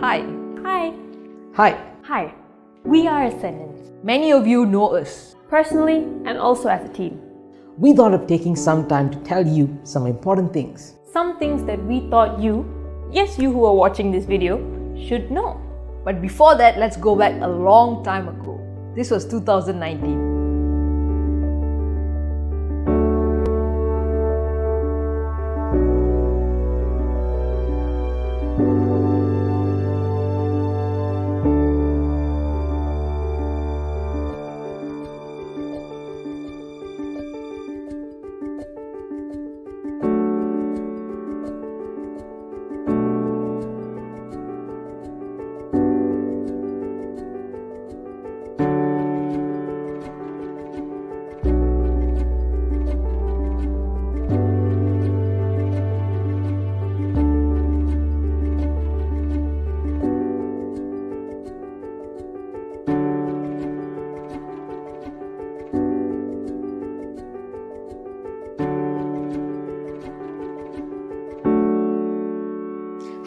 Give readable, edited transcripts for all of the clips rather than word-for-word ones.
Hi. Hi. Hi. Hi. We are Ascendants. Many of you know us. Personally and also as a team. We thought of taking some time to tell you some important things. Some things that we thought you, yes, you who are watching this video, should know. But before that, let's go back a long time ago. This was 2019.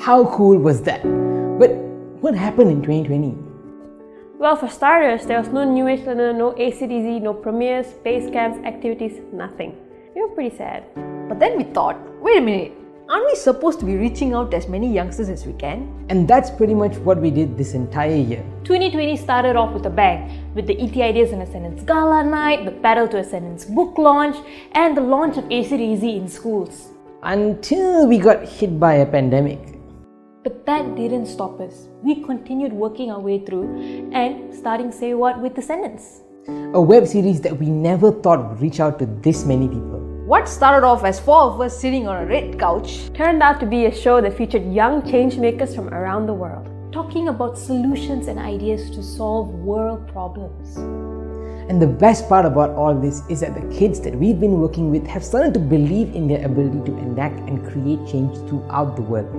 How cool was that? But what happened in 2020? Well, for starters, there was no New Age Learner, no ACDZ, no premieres, base camps, activities, nothing. We were pretty sad. But then we thought, wait a minute, aren't we supposed to be reaching out to as many youngsters as we can? And that's pretty much what we did this entire year. 2020 started off with a bang, with the ET Ideas and Ascendance Gala Night, the Battle to Ascendance book launch, and the launch of ACDZ in schools. Until we got hit by a pandemic. But that didn't stop us. We continued working our way through and starting Say What with Ascendants. A web series that we never thought would reach out to this many people. What started off as 4 of us sitting on a red couch turned out to be a show that featured young changemakers from around the world, talking about solutions and ideas to solve world problems. And the best part about all this is that the kids that we've been working with have started to believe in their ability to enact and create change throughout the world.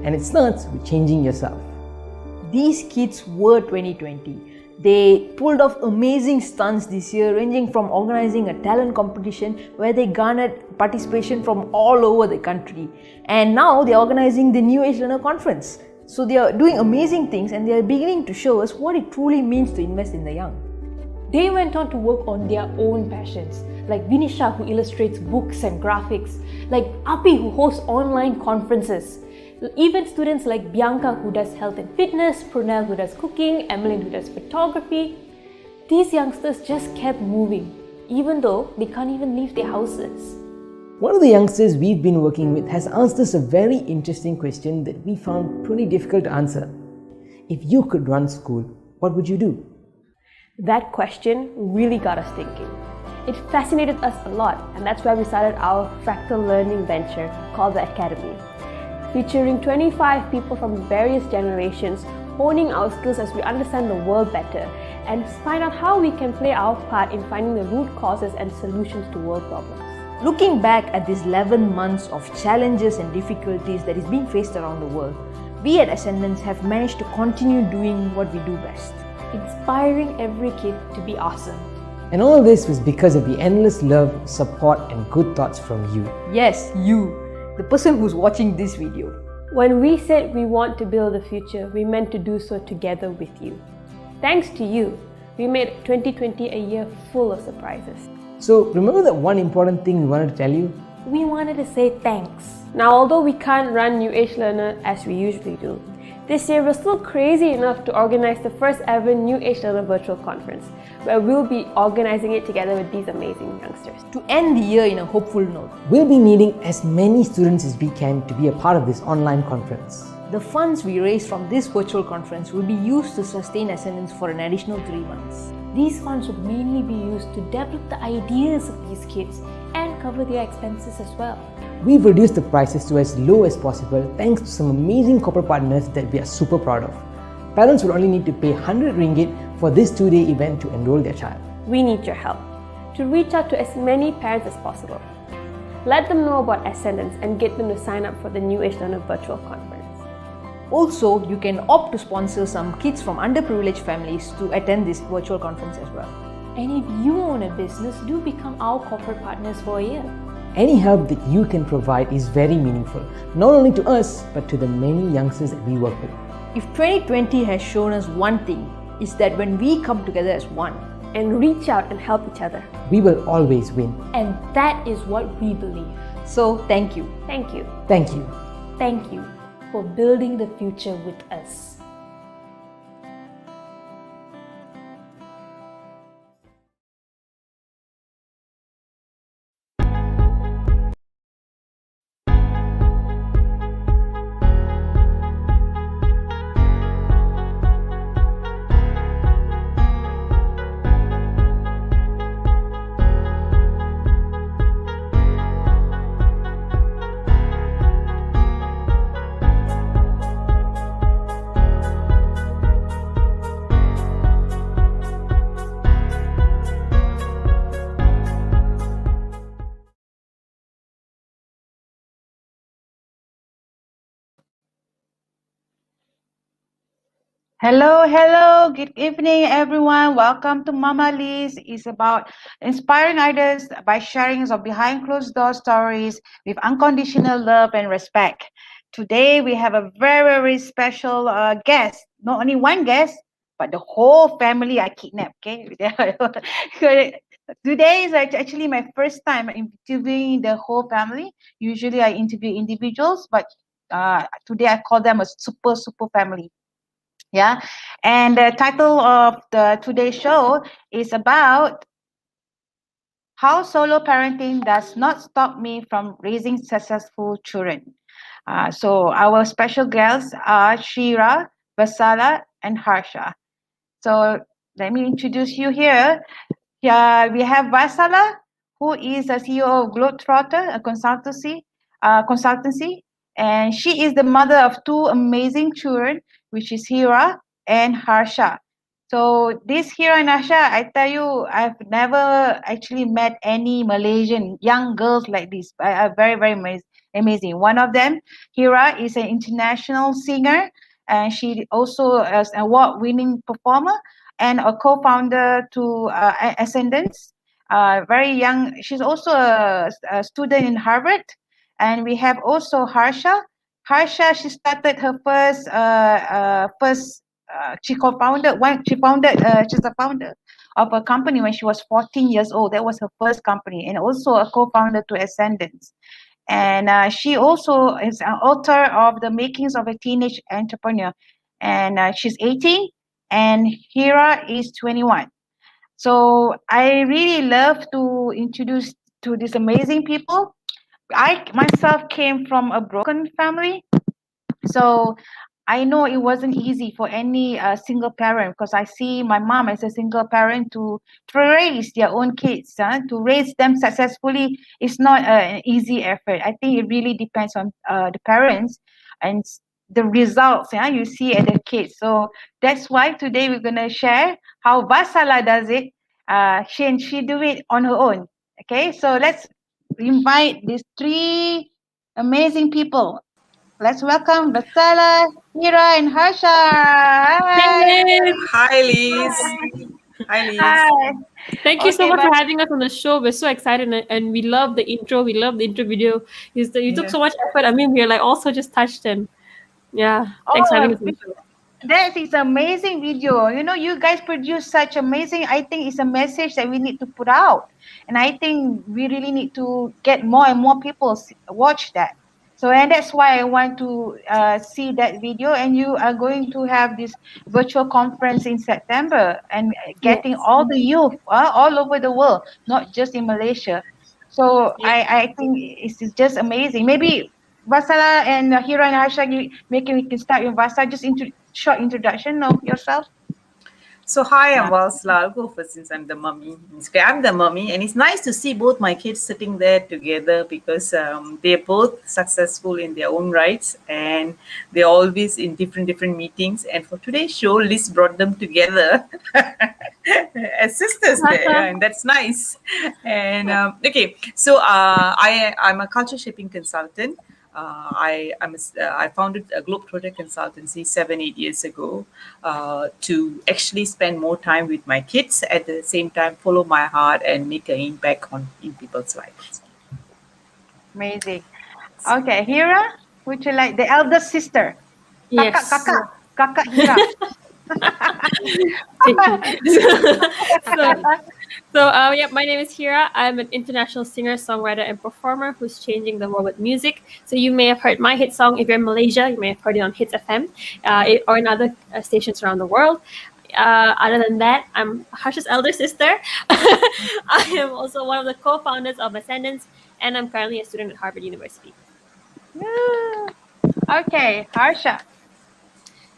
And it starts with changing yourself. These kids were 2020. They pulled off amazing stunts this year, ranging from organizing a talent competition where they garnered participation from all over the country. And now they're organizing the New Age Learner Conference. So they are doing amazing things and they are beginning to show us what it truly means to invest in the young. They went on to work on their own passions, like Vinisha, who illustrates books and graphics, like Api, who hosts online conferences, even students like Bianca, who does health and fitness, Prunel, who does cooking, Emmeline, who does photography. These youngsters just kept moving, even though they can't even leave their houses. One of the youngsters we've been working with has asked us a very interesting question that we found pretty difficult to answer. If you could run school, what would you do? That question really got us thinking. It fascinated us a lot, and that's why we started our fractal learning venture called the Academy, featuring 25 people from various generations, honing our skills as we understand the world better and find out how we can play our part in finding the root causes and solutions to world problems. Looking back at these 11 months of challenges and difficulties that is being faced around the world, we at Ascendants have managed to continue doing what we do best. Inspiring every kid to be awesome. And all this was because of the endless love, support and good thoughts from you. Yes, you, the person who's watching this video. When we said we want to build a future, we meant to do so together with you. Thanks to you, we made 2020 a year full of surprises. So remember that one important thing we wanted to tell you? We wanted to say thanks. Now, although we can't run New Age Learner as we usually do, this year we're still crazy enough to organize the first ever New Age Learner virtual conference, where we'll be organizing it together with these amazing youngsters. To end the year in a hopeful note, we'll be needing as many students as we can to be a part of this online conference. The funds we raise from this virtual conference will be used to sustain Ascendants for an additional 3 months. These funds would mainly be used to develop the ideas of these kids and cover their expenses as well. We've reduced the prices to as low as possible thanks to some amazing corporate partners that we are super proud of. Parents will only need to pay 100 ringgit for this 2-day event to enroll their child. We need your help to reach out to as many parents as possible. Let them know about Ascendants and get them to sign up for the New Age Learner virtual conference. Also, you can opt to sponsor some kids from underprivileged families to attend this virtual conference as well. And if you own a business, do become our corporate partners for a year. Any help that you can provide is very meaningful, not only to us, but to the many youngsters that we work with. If 2020 has shown us one thing, it's that when we come together as one and reach out and help each other, we will always win. And that is what we believe. So thank you. Thank you. Thank you. Thank you for building the future with us. Hello, good evening, everyone. Welcome to Mamaliez. It's about inspiring others by sharing of behind closed door stories with unconditional love and respect. Today, we have a very special guest. Not only one guest, but the whole family I kidnapped. Okay, today is actually my first time interviewing the whole family. Usually, I interview individuals, but today I call them a super family. Yeah, and the title of the today's show is about how solo parenting does not stop me from raising successful children. So our special guests are Heerraa, Valsala, and Harsha. So let me introduce you here. Yeah, we have Valsala, who is a CEO of Globetrotter, a consultancy, and she is the mother of two amazing children, which is Heerraa and Harsha. So this Heerraa and Harsha, I tell you, I've never actually met any Malaysian young girls like this. Are very amazing. One of them, Heerraa, is an international singer, and she also is an award-winning performer and a co-founder to Ascendance. Very young. She's also a student in Harvard. And we have also Harsha. Harsha, she started her she co-founded one. She's a founder of a company when she was 14 years old. That was her first company, and also a co-founder to Ascendance. And she also is an author of The Makings of a Teenage Entrepreneur. And she's 18 and Heerraa is 21. So I really love to introduce to these amazing people. I myself came from a broken family, so I know it wasn't easy for any single parent, because I see my mom as a single parent to raise their own kids. To raise them successfully is not an easy effort. I think it really depends on the parents and the results you see at the kids. So that's why today we're going to share how Valsala does it. She do it on her own. Okay, so let's invite these three amazing people. Let's welcome Valsala, Heerraa, and Harsha. Hi. Hi, Liz. Hi, Liz. Hi. Thank you so Okay, much for but- having us on the show. We're so excited and we love the intro. We love the intro video. You took so much effort. I mean, we're like also just touched and thanks for having us on the show. That is amazing video. You know, you guys produce such amazing. I think it's a message that we need to put out, and I think we really need to get more and more people watch that. So, and that's why I want to see that video. And you are going to have this virtual conference in September, and getting Yes. all the youth all over the world, not just in Malaysia. So I think it's just amazing. Maybe Valsala and Heerraa and Harsha, maybe we can start with Valsala. Just short introduction of yourself. So, hi, I'm Valsala. I'll go first since I'm the mummy. I'm the mummy, and it's nice to see both my kids sitting there together because they're both successful in their own rights, and they're always in different meetings. And for today's show, Liz brought them together as sisters there, and that's nice. And okay, so I'm a culture shaping consultant. I founded a Globetrotter consultancy 7-8 years ago to actually spend more time with my kids, at the same time follow my heart and make an impact in people's lives. Amazing. Okay, Heerraa, would you like the eldest sister? Yes. Kakak. Kakak Heerraa. Yeah, my name is Heerraa. I'm an international singer, songwriter, and performer who's changing the world with music. So you may have heard my hit song. If you're in Malaysia, you may have heard it on Hits FM, or in other stations around the world. Other than that, I'm Harsha's elder sister. I am also one of the co-founders of Ascendance, and I'm currently a student at Harvard University. Okay, Harsha.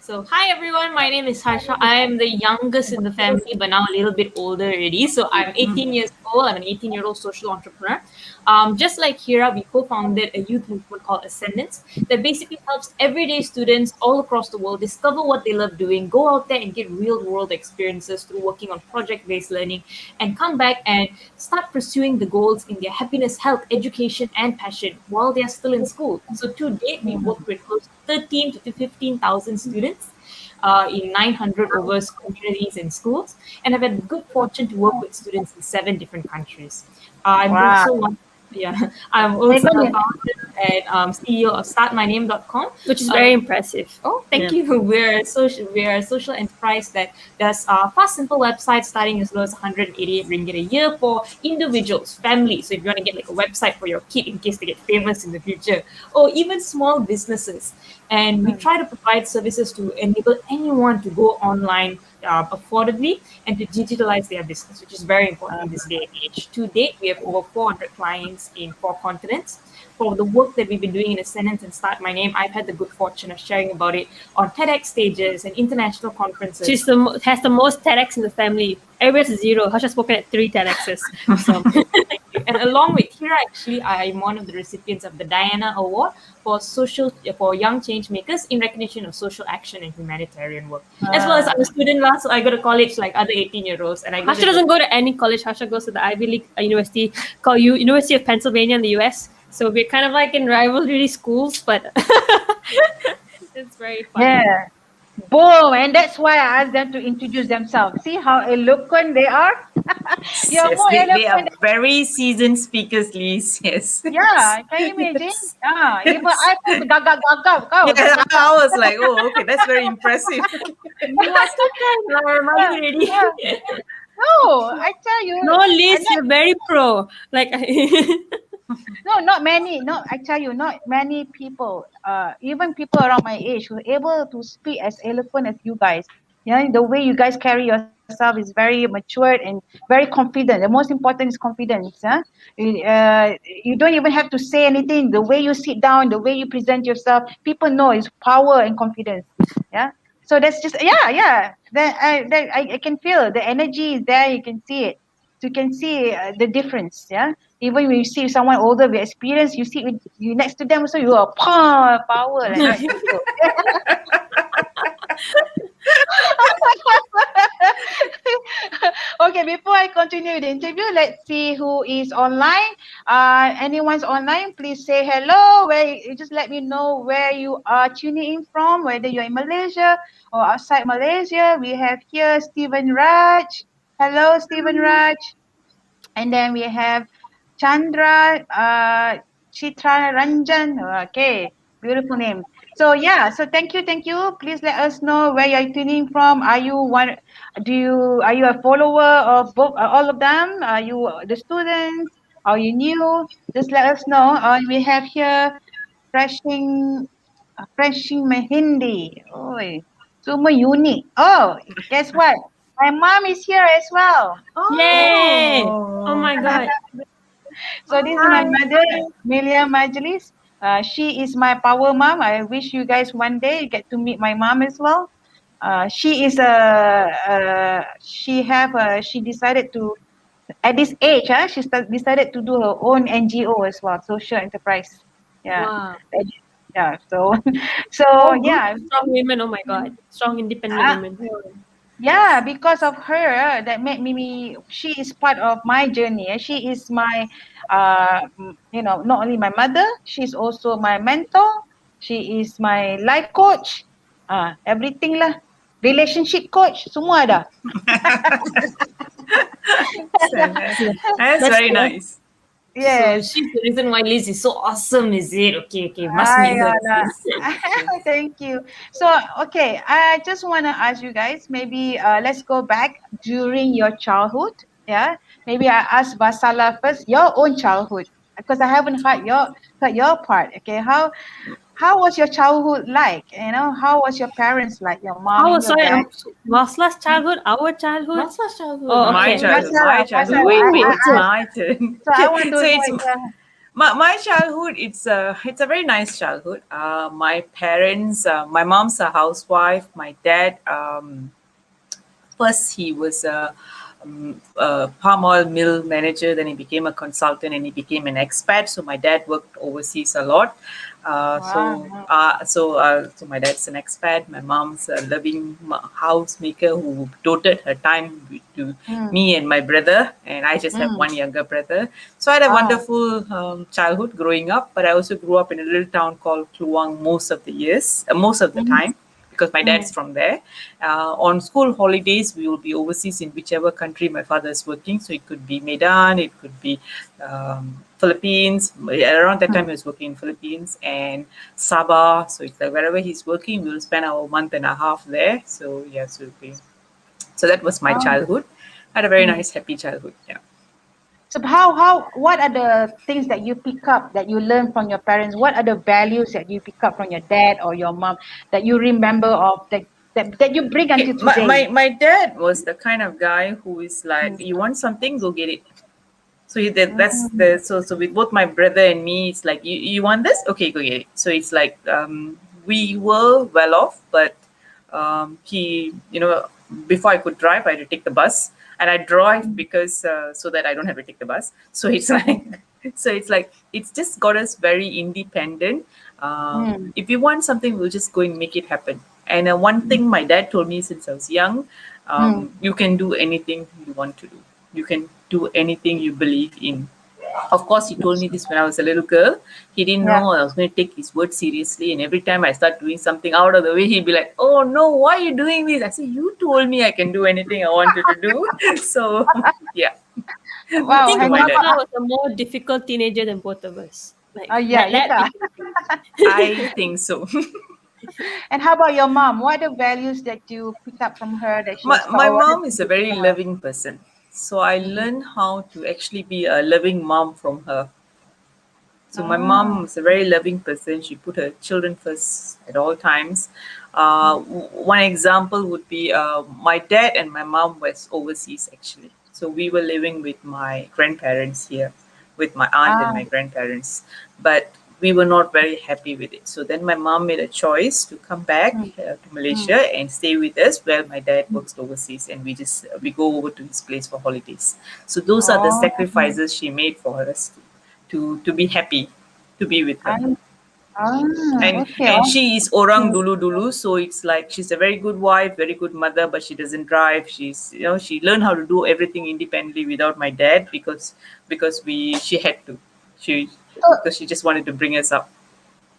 So, hi everyone, my name is Harsha. I am the youngest in the family, but now a little bit older already. So, I'm 18 years old. I'm an 18-year-old social entrepreneur. Just like Heerraa, we co founded a youth movement called Ascendance that basically helps everyday students all across the world discover what they love doing, go out there and get real world experiences through working on project based learning, and come back and start pursuing the goals in their happiness, health, education, and passion while they are still in school. So, to date, we've worked with close to 13 to 15,000 students in 900 over communities and schools, and have had the good fortune to work with students in 7 different countries. I'm Wow. also I'm also a founder and CEO of StartMyName.com, Which is very impressive. Oh, thank you. We're a social enterprise that does fast, simple websites starting as low as 188 ringgit a year for individuals, families. So if you want to get like a website for your kid in case they get famous in the future, or even small businesses. And we try to provide services to enable anyone to go online affordably and to digitalize their business, which is very important in this day and age. To date, we have over 400 clients in 4 continents. For the work that we've been doing in Ascendance and Start My Name, I've had the good fortune of sharing about it on TEDx stages and international conferences. She's has the most TEDx in the family. Everybody's 0. Harsha's spoken at 3 TEDx's. So. And along with Heerraa, actually, I'm one of the recipients of the Diana Award for young change makers in recognition of social action and humanitarian work. As well as I'm a student last, so I go to college like other 18-year-olds. And Harsha doesn't go to any college. Harsha goes to the Ivy League university called University of Pennsylvania in the US. So we're kind of like in rivalry schools, but it's very fun. Yeah. Boom. And that's why I asked them to introduce themselves. See how eloquent they are? You're Yes, more they are eloquent. very seasoned speakers, Liz. Yes. Yeah, can you imagine? Even I put gagap. Yeah, I was like, oh, okay, that's very impressive. you are too kind, I'm already ready. No, I tell you. No, Liz, you're very pro. Like, No, not many. No, I tell you, not many people. Even people around my age who are able to speak as eloquent as you guys. You know, the way you guys carry yourself is very matured and very confident. The most important is confidence. You don't even have to say anything. The way you sit down, the way you present yourself, people know is power and confidence. Yeah. So that's just Then I can feel the energy is there. You can see it. So you can see the difference. Yeah. Even when you see someone older with experience, you see you next to them, so you are power like that. Okay, before I continue the interview, let's see who is online. Anyone's online, please say hello. Just let me know where you are tuning in from, whether you're in Malaysia or outside Malaysia. We have here Stephen Raj. Hello, Stephen Raj. And then we have Chandra Chitra Ranjan. Okay, beautiful name. So yeah, so thank you. Please let us know where you're tuning from. Are you a follower of both all of them? Are you the students? Are you new? Just let us know. We have here Freshing Mahindi. Oh, semua unik. Oh, guess what? My mom is here as well. yay! Oh my God. So this is my mother, Milia Majlis. She is my power mom. I wish you guys one day get to meet my mom as well. She decided to, at this age, decided to do her own NGO as well, social enterprise. Yeah. Wow. Yeah. So yeah. Strong women. Oh my God. Strong independent women. Yeah, because of her, that made me. She is part of my journey. She is my, not only my mother. She's also my mentor. She is my life coach. Everything lah. Relationship coach, semua ada. That's very nice. So Yes. she's the reason why Liz is so awesome, is it? Okay, okay, must Hi, meet her. Anna. Yes. Thank you. So, okay, I just want to ask you guys, maybe let's go back during your childhood. Yeah, maybe I ask Vasala first, your own childhood, because I haven't heard your part. Okay, how was your childhood like? How was your parents like, your mom How and your sorry, dad? Vasla's childhood, our childhood. What's last childhood? Oh, My okay. childhood, Vasala, my childhood. Vasala, Wait, Oh, wait. it's So my turn. so I want to So know it's my childhood. It's a very nice childhood. My parents, my mom's a housewife. My dad, first he was a palm oil mill manager, then he became a consultant, and he became an expat. So my dad worked overseas a lot. wow. So my dad's an expat. My mom's a loving housemaker who doted her time to Mm, me and my brother, and I just have mm, one younger brother. So I had a wow. wonderful childhood growing up, but I also grew up in a little town called Kluang most of the Mm, time, because my mm, dad's from there. On school holidays, we will be overseas in whichever country my father is working. So it could be Medan, it could be Philippines. Around that time, he was working in Philippines and Sabah. So it's like wherever he's working, we'll spend our month and a half there. So yes, so that was my oh, childhood. I had a very mm. nice, happy childhood. Yeah. So what are the things that you pick up that you learn from your parents? What are the values that you pick up from your dad or your mom that you remember of that you bring Okay, until today? my dad was the kind of guy who is like, Mm, you want something, go get it. So that's mm, so with both my brother and me, it's like you want this, okay, go get it. So it's like we were well off, but he, before I could drive, I had to take the bus, and I drive because so that I don't have to take the bus. So it's like it's just got us very independent. mm, If we want something, we'll just go and make it happen. And one thing my dad told me since I was young, mm. you can do anything you want to do. You can do anything you believe in. Of course, he told me this when I was a little girl. He didn't Yeah. know I was going to take his word seriously. And every time I start doing something out of the way, he'd be like, "Oh no, why are you doing this?" I said, "You told me I can do anything I wanted to do." So, yeah, I Wow. think so And my how dad. Vasla about was a more difficult teenager than both of us. Like yeah, that yeah. we can feel. I think so. And how about your mom? What are the values that you pick up from her that she my, was taught? my Or what are mom the things is a you very from her? loving person. So I Mm. learned how to actually be a loving mom from her. So my mom Ah. was a very loving person. She put her children first at all times. One example would be my dad and my mom was overseas actually. So we were living with my grandparents here, with my aunt and Ah. my grandparents. But we were not very happy with it. So then my mom made a choice to come back Mm, to mm, Malaysia and stay with us while my dad works overseas, and we go over to his place for holidays. So those are the oh. sacrifices she made for us to be happy to be with her. Ah. Ah. and Okay. and Oh. she is orang dulu dulu, so it's like she's a very good wife, very good mother, but she doesn't drive. She learned how to do everything independently without my dad, because we she had to she So, because she just wanted to bring us up.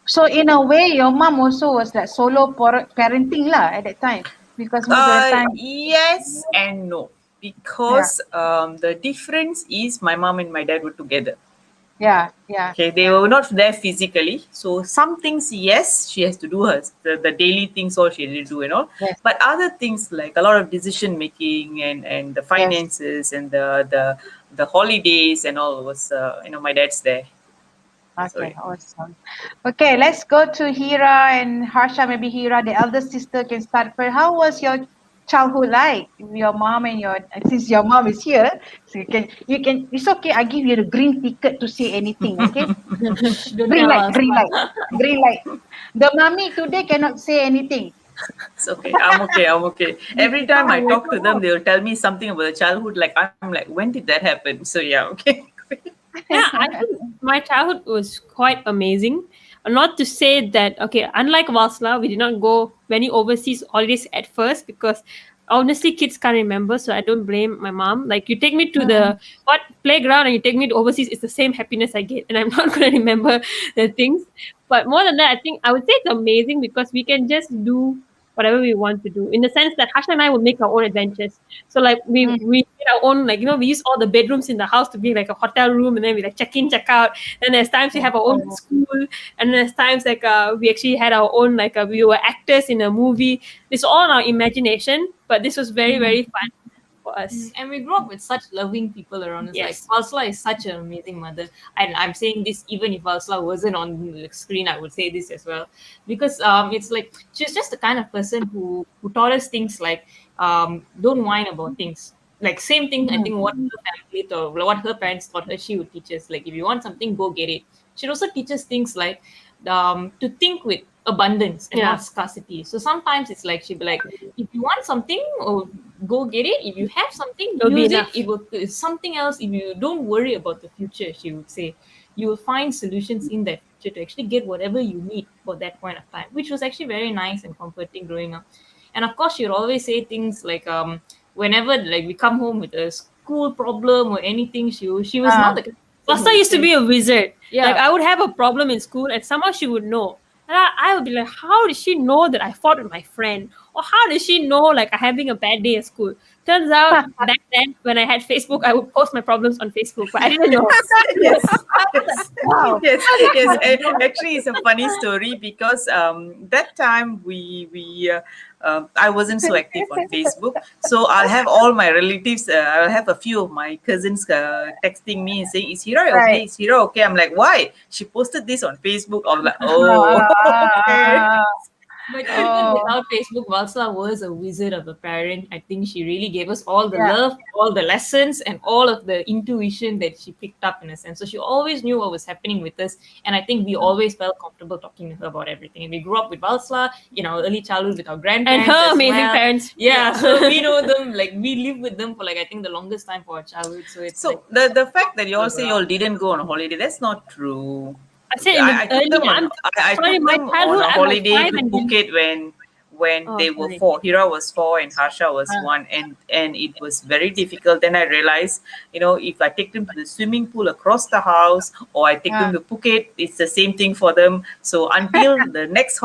so in a way, your mom also was like solo parenting lah at that time because most of the time, Yes and no, yeah, because the difference is my mom and my dad were together. yeah, yeah, Okay, they yeah, were not there physically. So some things, yes, she has to do the daily things, all she had to do and all. yes, But other things like a lot of decision making and the yes. finances and the holidays and all was my dad's there. Okay, Sorry. awesome. Okay, let's go to Heerraa and Harsha. Maybe Heerraa, the elder sister, can start first. How was your childhood like? Your mom and since your mom is here, so you can. It's okay. I give you the green ticket to say anything. Okay, Don't green tell light, us. green light, green light. The mommy today cannot say anything. It's okay. I'm okay. I'm okay. Every time I talk to them, they'll tell me something about the childhood. Like I'm like, when did that happen? So yeah, okay. Yeah, I think my childhood was quite amazing. Not to say that, okay, unlike Vasla, we did not go many overseas holidays at first because honestly, kids can't remember, so I don't blame my mom. Like, you take me to the what playground and you take me to overseas, it's the same happiness I get, and I'm not going to remember the things. But more than that, I think I would say it's amazing because we can just do whatever we want to do. In the sense that Harsha and I will make our own adventures. So like we get our own, like, we use all the bedrooms in the house to be like a hotel room, and then we like check in, check out. Then there's times we have our own school, and there's times like we actually had our own, like we were actors in a movie. It's all in our imagination, but this was very, very fun for us. And we grew up with such loving people around us. Yes. Like Valsala is such an amazing mother, and I'm saying this even if Valsala wasn't on the screen, I would say this as well, because it's like she's just the kind of person who taught us things like don't whine about things. Like same thing, I think what her family taught, what her parents taught her, she would teach us. Like if you want something, go get it. She'd also teach us things like to think with abundance and not scarcity. So sometimes it's like she'd be like, if you want something, or go get it. If you have something, use it. It will something else. If you don't worry about the future, she would say, you will find solutions in that future to actually get whatever you need for that point of time, which was actually very nice and comforting growing up. And of course, she would always say things like, whenever like we come home with a school problem or anything, she was not the Vasa used to be a wizard. Yeah. Like I would have a problem in school and somehow she would know. And I would be like, how did she know that I fought with my friend? Or how did she know like I'm having a bad day at school? Turns out back then when I had Facebook, I would post my problems on Facebook, but I didn't know. Yes. Wow. Yes. Actually, it's a funny story because that time I wasn't so active on Facebook, so I'll have all my relatives. I'll have a few of my cousins texting me and saying, "Is Heerraa okay? Is Heerraa okay?" I'm like, "Why? She posted this on Facebook." I'm like, "Oh, okay." But even without Facebook, Valsala was a wizard of a parent. I think she really gave us all the love, all the lessons, and all of the intuition that she picked up in a sense. So she always knew what was happening with us. And I think we always felt comfortable talking to her about everything. And we grew up with Valsala in our early childhood with our grandparents. And her amazing parents. Yeah, so we know them, like we lived with them for like I think the longest time for our childhood. So it's like, the fact that you all say you all didn't go on a holiday, that's not true. I said I took them on a holiday to Phuket when they were 4. Heerraa was 4 and Harsha was 1, and it was very difficult. Then I realized, if I take them to the swimming pool across the house or I take them to Phuket, it's the same thing for them. So until the next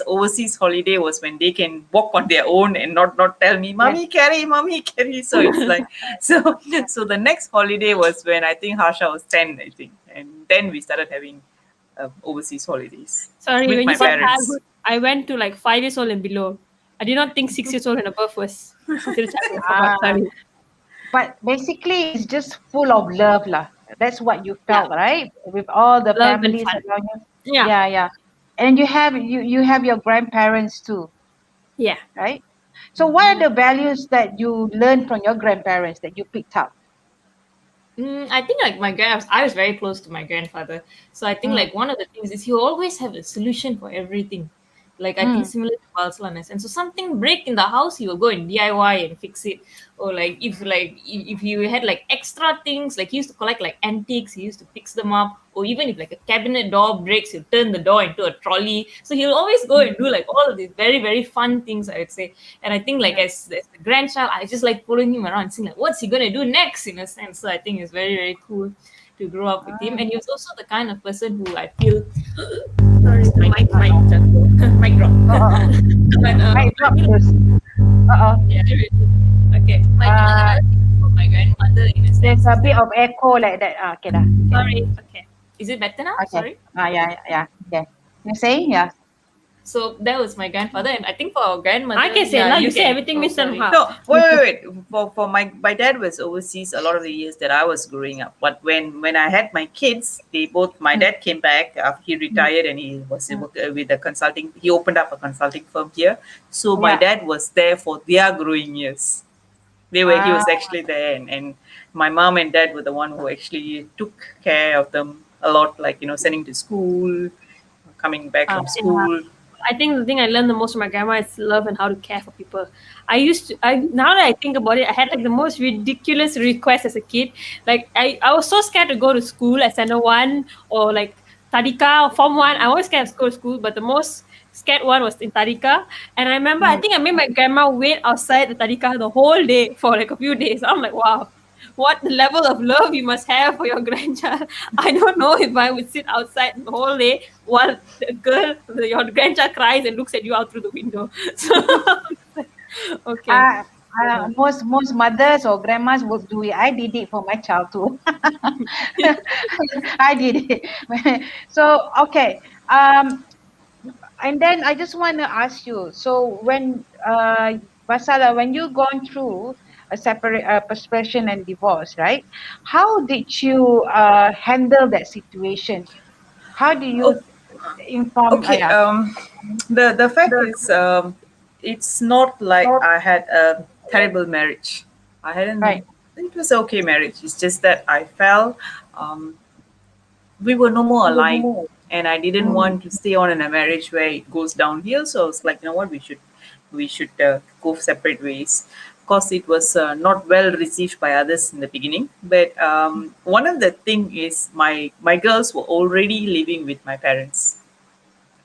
overseas holiday was when they can walk on their own and not tell me, "Mommy carry, mommy carry." So it's like so the next holiday was when I think Harsha was 10, I think, and then we started having overseas holidays. Sorry, with when my you said parents. childhood, I went to like 5 years old and below. I did not think 6 years old and above was considered childhood. Sorry. But basically, it's just full of love, lah. That's what you felt, right? With all the Love and families fun. around you. Yeah. Yeah. And you have your grandparents too, Yeah. right? So what are the values that you learned from your grandparents that you picked up? I think like I was very close to my grandfather. So I think like one of the things is he always have a solution for everything. Like I think similar to Valsala, and so something break in the house, he will go and DIY and fix it. Or like if you had like extra things, like he used to collect like antiques, he used to fix them up. Or even if like a cabinet door breaks, he'll turn the door into a trolley. So he'll always go and do like all of these very, very fun things, I would say. And I think like as the grandchild, I just like following him around and seeing like what's he gonna do next in a sense. So I think it's very, very cool to grow up with him. And he was also the kind of person who I feel sorry, mic drop. But, Mic drop this. yeah, okay. My grandmother in a sense. There's a bit of echo like that. Okay, dah. Sorry. Okay. Is it better now? Okay. Sorry. Yeah. Okay. You're saying? Yeah. So that was my grandfather, and I think for our grandmother, I can say now. You say everything, Mr. sorry. Mha. No, wait. For my dad was overseas a lot of the years that I was growing up. But when I had my kids, my dad came back after he retired and he was with a consulting. He opened up a consulting firm here. So my dad was there for their growing years. He was actually there, and my mom and dad were the one who actually took care of them a lot, like sending to school, coming back from school. I think the thing I learned the most from my grandma is love and how to care for people. Now that I think about it, I had like the most ridiculous request as a kid. Like I was so scared to go to school at Standard 1 or like Tadika or Form 1. I always scared to go to school, but the most scared one was in Tadika. And I remember, I think I made my grandma wait outside the Tadika the whole day for like a few days. I'm like, wow. what level of love you must have for your grandchild. I don't know if I would sit outside the whole day while your grandchild cries and looks at you out through the window. So, okay. Most mothers or grandmas would do it. I did it for my child too. I did it. So okay. And then I just want to ask you. So when Vasala, when you gone through a separation and divorce, right? How did you handle that situation? How do you Oh, inform? okay. The fact is, it's not like I had a terrible marriage. I hadn't. Right. It was okay marriage. It's just that I felt um, we were no more aligned, and I didn't want to stay on in a marriage where it goes downhill. So I was like, you know what, we should go separate ways. Of course, it was not well received by others in the beginning, but one of the thing is my girls were already living with my parents.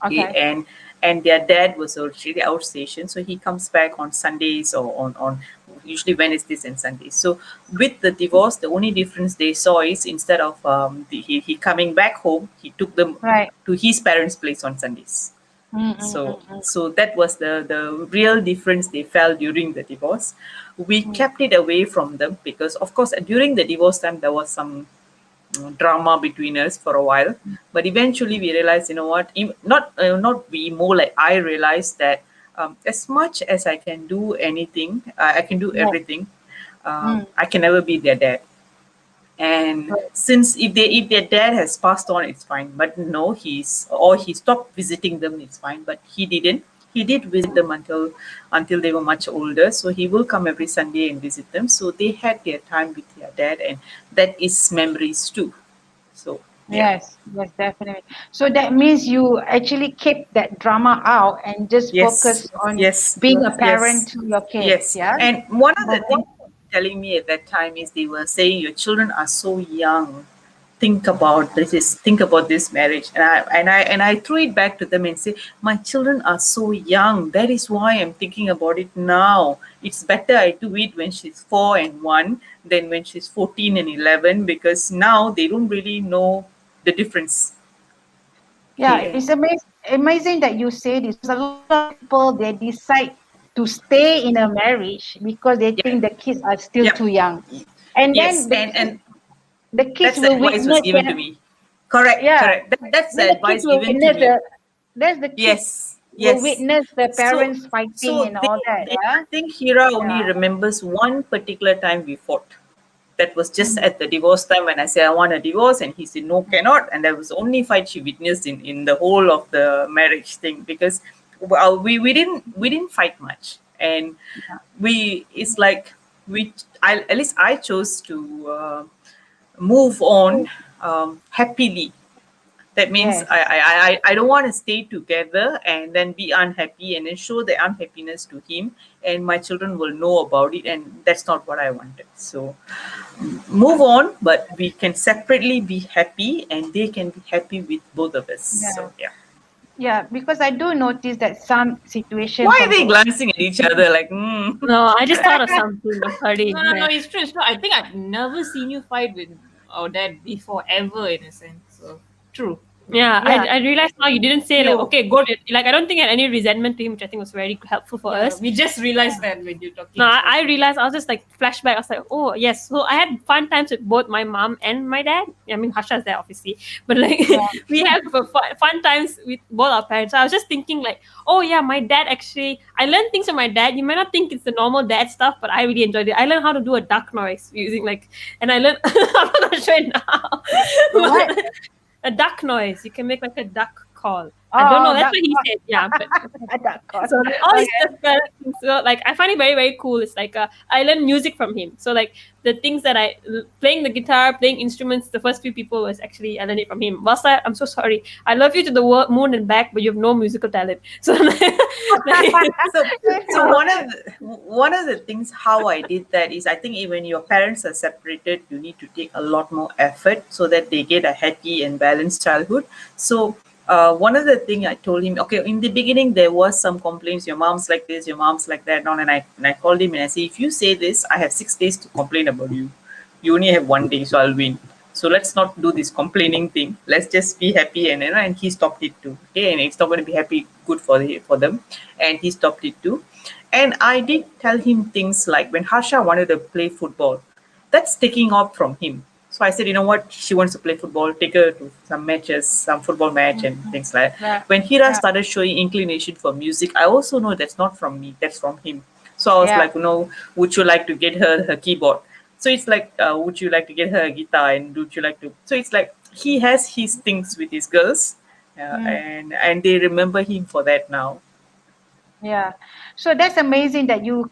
Okay, Okay. and their dad was already outstation, so he comes back on Sundays or on usually Wednesdays and Sundays. So with the divorce, the only difference they saw is instead of he coming back home, he took them Right. to his parents' place on Sundays. So Mm. so that was the real difference they felt during the divorce. We kept it away from them because of course during the divorce time there was some drama between us for a while, but eventually we realized, you know what, not we, more like I realized that as much as I can do anything, I can do Right. everything, I can never be their dad. And since if their dad has passed on, it's fine, but no, he stopped visiting them, it's fine, but he did visit them until they were much older, so he will come every Sunday and visit them, so they had their time with their dad, and that is memories too. So yeah. Yes, definitely. So that means you actually keep that drama out and just Yes, focus on yes, being a parent yes, to your kids. yes. Yeah. And one of the things telling me at that time is they were saying your children are so young. Think about this marriage. And I threw it back to them and say, my children are so young. That is why I'm thinking about it now. It's better I do it when she's 4 and 1 than when she's 14 and 11, because now they don't really know the difference. Yeah, Okay. it's amazing that you say this. A lot of people they decide to stay in a marriage because they Yeah. think the kids are still Yep. too young, and Yes. then And the kids that's the will advice was witness given to their, me. Correct, yeah. correct. That's Then the the kids advice will given to witness me. the kids Yes, will yes. witness the So, parents fighting so and all that. they Yeah. I think Hira Yeah. only remembers one particular time we fought. That was just Mm. at the divorce time when I said I want a divorce, and he said no, cannot. And that was the only fight she witnessed in the whole of the marriage thing, because we didn't fight much, and we it's like we I at least I chose to move on happily. That means Yes. I don't want to stay together and then be unhappy and then show the unhappiness to him, and my children will know about it, and that's not what I wanted. So move on, but we can separately be happy and they can be happy with both of us. Yeah. So yeah. Yeah, because I do notice that some situation Why are from they the glancing at each other like, No, I just thought of something. I'm sorry. No, it's true. It's true. I think I've never seen you fight with our dad before, ever, in a sense. So, true. Yeah, yeah, I realized now you didn't say like, You, okay, go to, like, I don't think I had any resentment to him, which I think was very helpful for yeah, us. we just realized that when you're talking. No, So, I realized I was just like flashback. I was like, oh yes. So I had fun times with both my mom and my dad. I mean, Harsha's there obviously, but like yeah, we have fun times with both our parents. So I was just thinking like, oh yeah, my dad actually. I learned things from my dad. You might not think it's the normal dad stuff, but I really enjoyed it. I learned how to do a duck noise using like, and I learned. I'm not gonna show it now. what? A duck noise. You can make like a duck call. I don't know. That's what he said. Yeah, but so like, all these different things. So like I find it very very cool. It's like I learned music from him. So like the things that playing the guitar, playing instruments. The first few people was actually I learned it from him. Vasa, I'm so sorry. I love you to the moon and back, but you have no musical talent. So so so one of the things how I did that is, I think when your parents are separated, you need to take a lot more effort so that they get a happy and balanced childhood. So one of the thing I told him, okay, in the beginning there was some complaints, your mom's like this, your mom's like that, and I called him and I said, if you say this, I have 6 days to complain about you. You only have one day, so I'll win. So let's not do this complaining thing. Let's just be happy, and he stopped it too. Okay, and it's not going to be happy, good for them, and he stopped it too. And I did tell him things like when Harsha wanted to play football, that's taking off from him. So I said, you know what, she wants to play football, take her to some matches, some football match and things like that. Yeah. When Heerraa started showing inclination for music, I also know that's not from me, that's from him. So I was Yeah. like, would you like to get her keyboard? So it's like, would you like to get her a guitar? And would you like to? So it's like he has his things with his girls, and they remember him for that now. Yeah. So that's amazing that you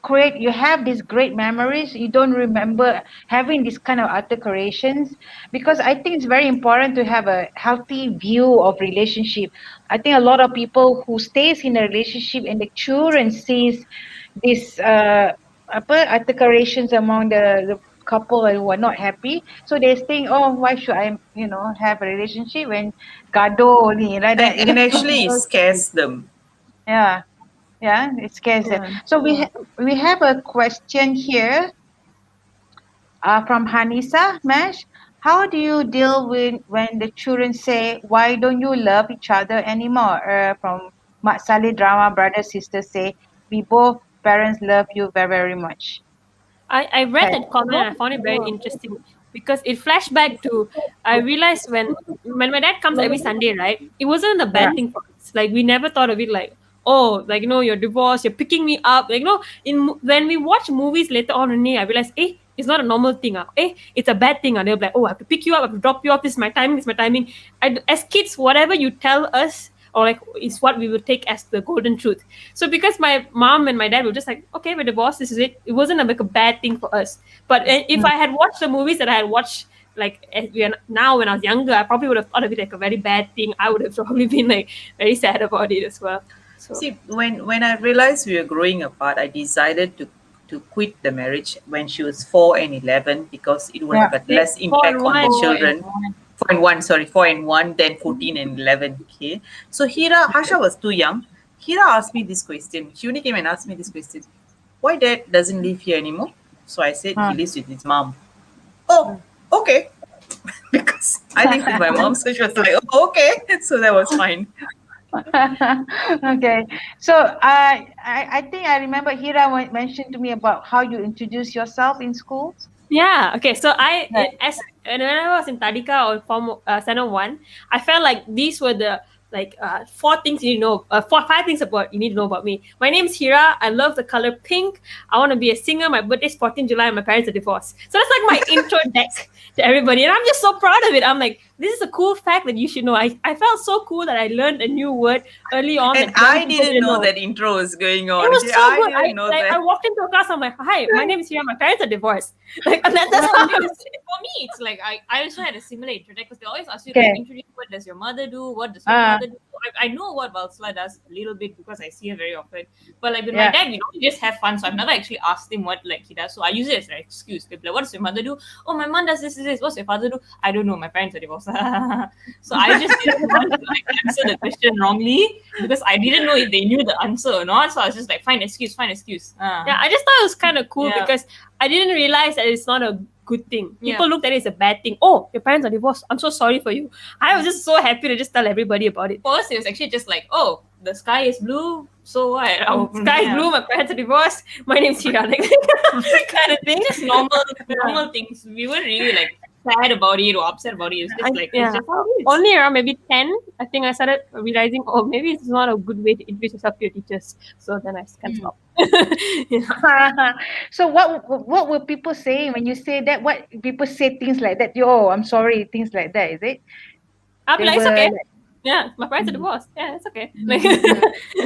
have these great memories. You don't remember having this kind of alterations, because I think it's very important to have a healthy view of relationship. I think a lot of people who stays in a relationship and the children sees this alterations among the couple who are not happy. So they think, oh, why should I, have a relationship when gado ni like that? And actually, it scares them. Yeah. Yeah, it scares them. So we have a question here from Hanisa Mesh. How do you deal with when the children say, "Why don't you love each other anymore?" From Mak Saleh drama, brother sister say, "We both parents love you very very much." I read Okay. that comment and I found it very interesting because it flashed back to I realized when my dad comes every Sunday, right? It wasn't a bad thing for us. Like we never thought of it like, oh, like you're divorced, you're picking me up. Like when we watch movies later on, I realized, it's not a normal thing. It's a bad thing. They'll be like, oh, I have to pick you up, I have to drop you off. This is my timing. This is my timing. As kids, whatever you tell us or like is what we would take as the golden truth. So because my mom and my dad were just like, okay, we're divorced, this is it. It wasn't like a bad thing for us. But if I had watched the movies that I had watched like now when I was younger, I probably would have thought of it like a very bad thing. I would have probably been like very sad about it as well. So See, when I realized we were growing apart, I decided to quit the marriage when she was 4 and 11 because it would have a less impact on the children. 4 and 1, sorry, 4 and 1, then 14 and 11. Okay. So Harsha was too young. Heerraa asked me this question. She only came and asked me this question. Why dad doesn't live here anymore? So I said he lives with his mom. Oh, okay. Because I live with my mom, so she was like, oh, okay. So that was fine. Okay. So I think I remember Heerraa mentioned to me about how you introduce yourself in schools. yeah, okay. So when I was in Tadika or Form Standard 1, I felt like these were the four things you need to know, five things you need to know about me. My name is Heerraa. I love the color pink. I want to be a singer. My birthday is 14 July and my parents are divorced. So that's like my intro deck to everybody. And I'm just so proud of it. I'm like, this is a cool fact that you should know. I felt so cool that I learned a new word early on. And I didn't know that intro was going on. It was so good. Didn't know that. I walked into a class. I'm like, "Hi, my name is Heerraa. My parents are divorced." Like, and that's how it was. For me, it's like I also had a similar intro because they always ask you to introduce what does your mother do, what does your mother do. I know what Valsala does a little bit because I see her very often. But like with my dad, we just have fun. So I've never actually asked him what like he does. So I use it as an excuse. They'll be like, what does your mother do? Oh, my mom does this. What's your father do? I don't know. My parents are divorced. So I just didn't want to like answer the question wrongly because I didn't know if they knew the answer or not. So I was just like, find excuse. Yeah, I just thought it was kind of cool because I didn't realize that it's not a good thing. People looked at it as a bad thing. Oh, your parents are divorced. I'm so sorry for you. I was just so happy to just tell everybody about it. For us, it was actually just like, oh, the sky is blue. So what? Sky is blue. My parents are divorced. My name's Heerraa. Like kind of thing. Just normal things. We weren't really like sad about it or upset about it. It was just like it's just how it is. Only around maybe 10, I think I started realizing, oh, maybe it's not a good way to introduce yourself to your teachers. So then I can't stop. So what will people say when you say that? What people say things like that? Oh, I'm sorry, things like that. Is it? I'll be like, it's okay. Yeah, my parents are divorced. Yeah, it's okay.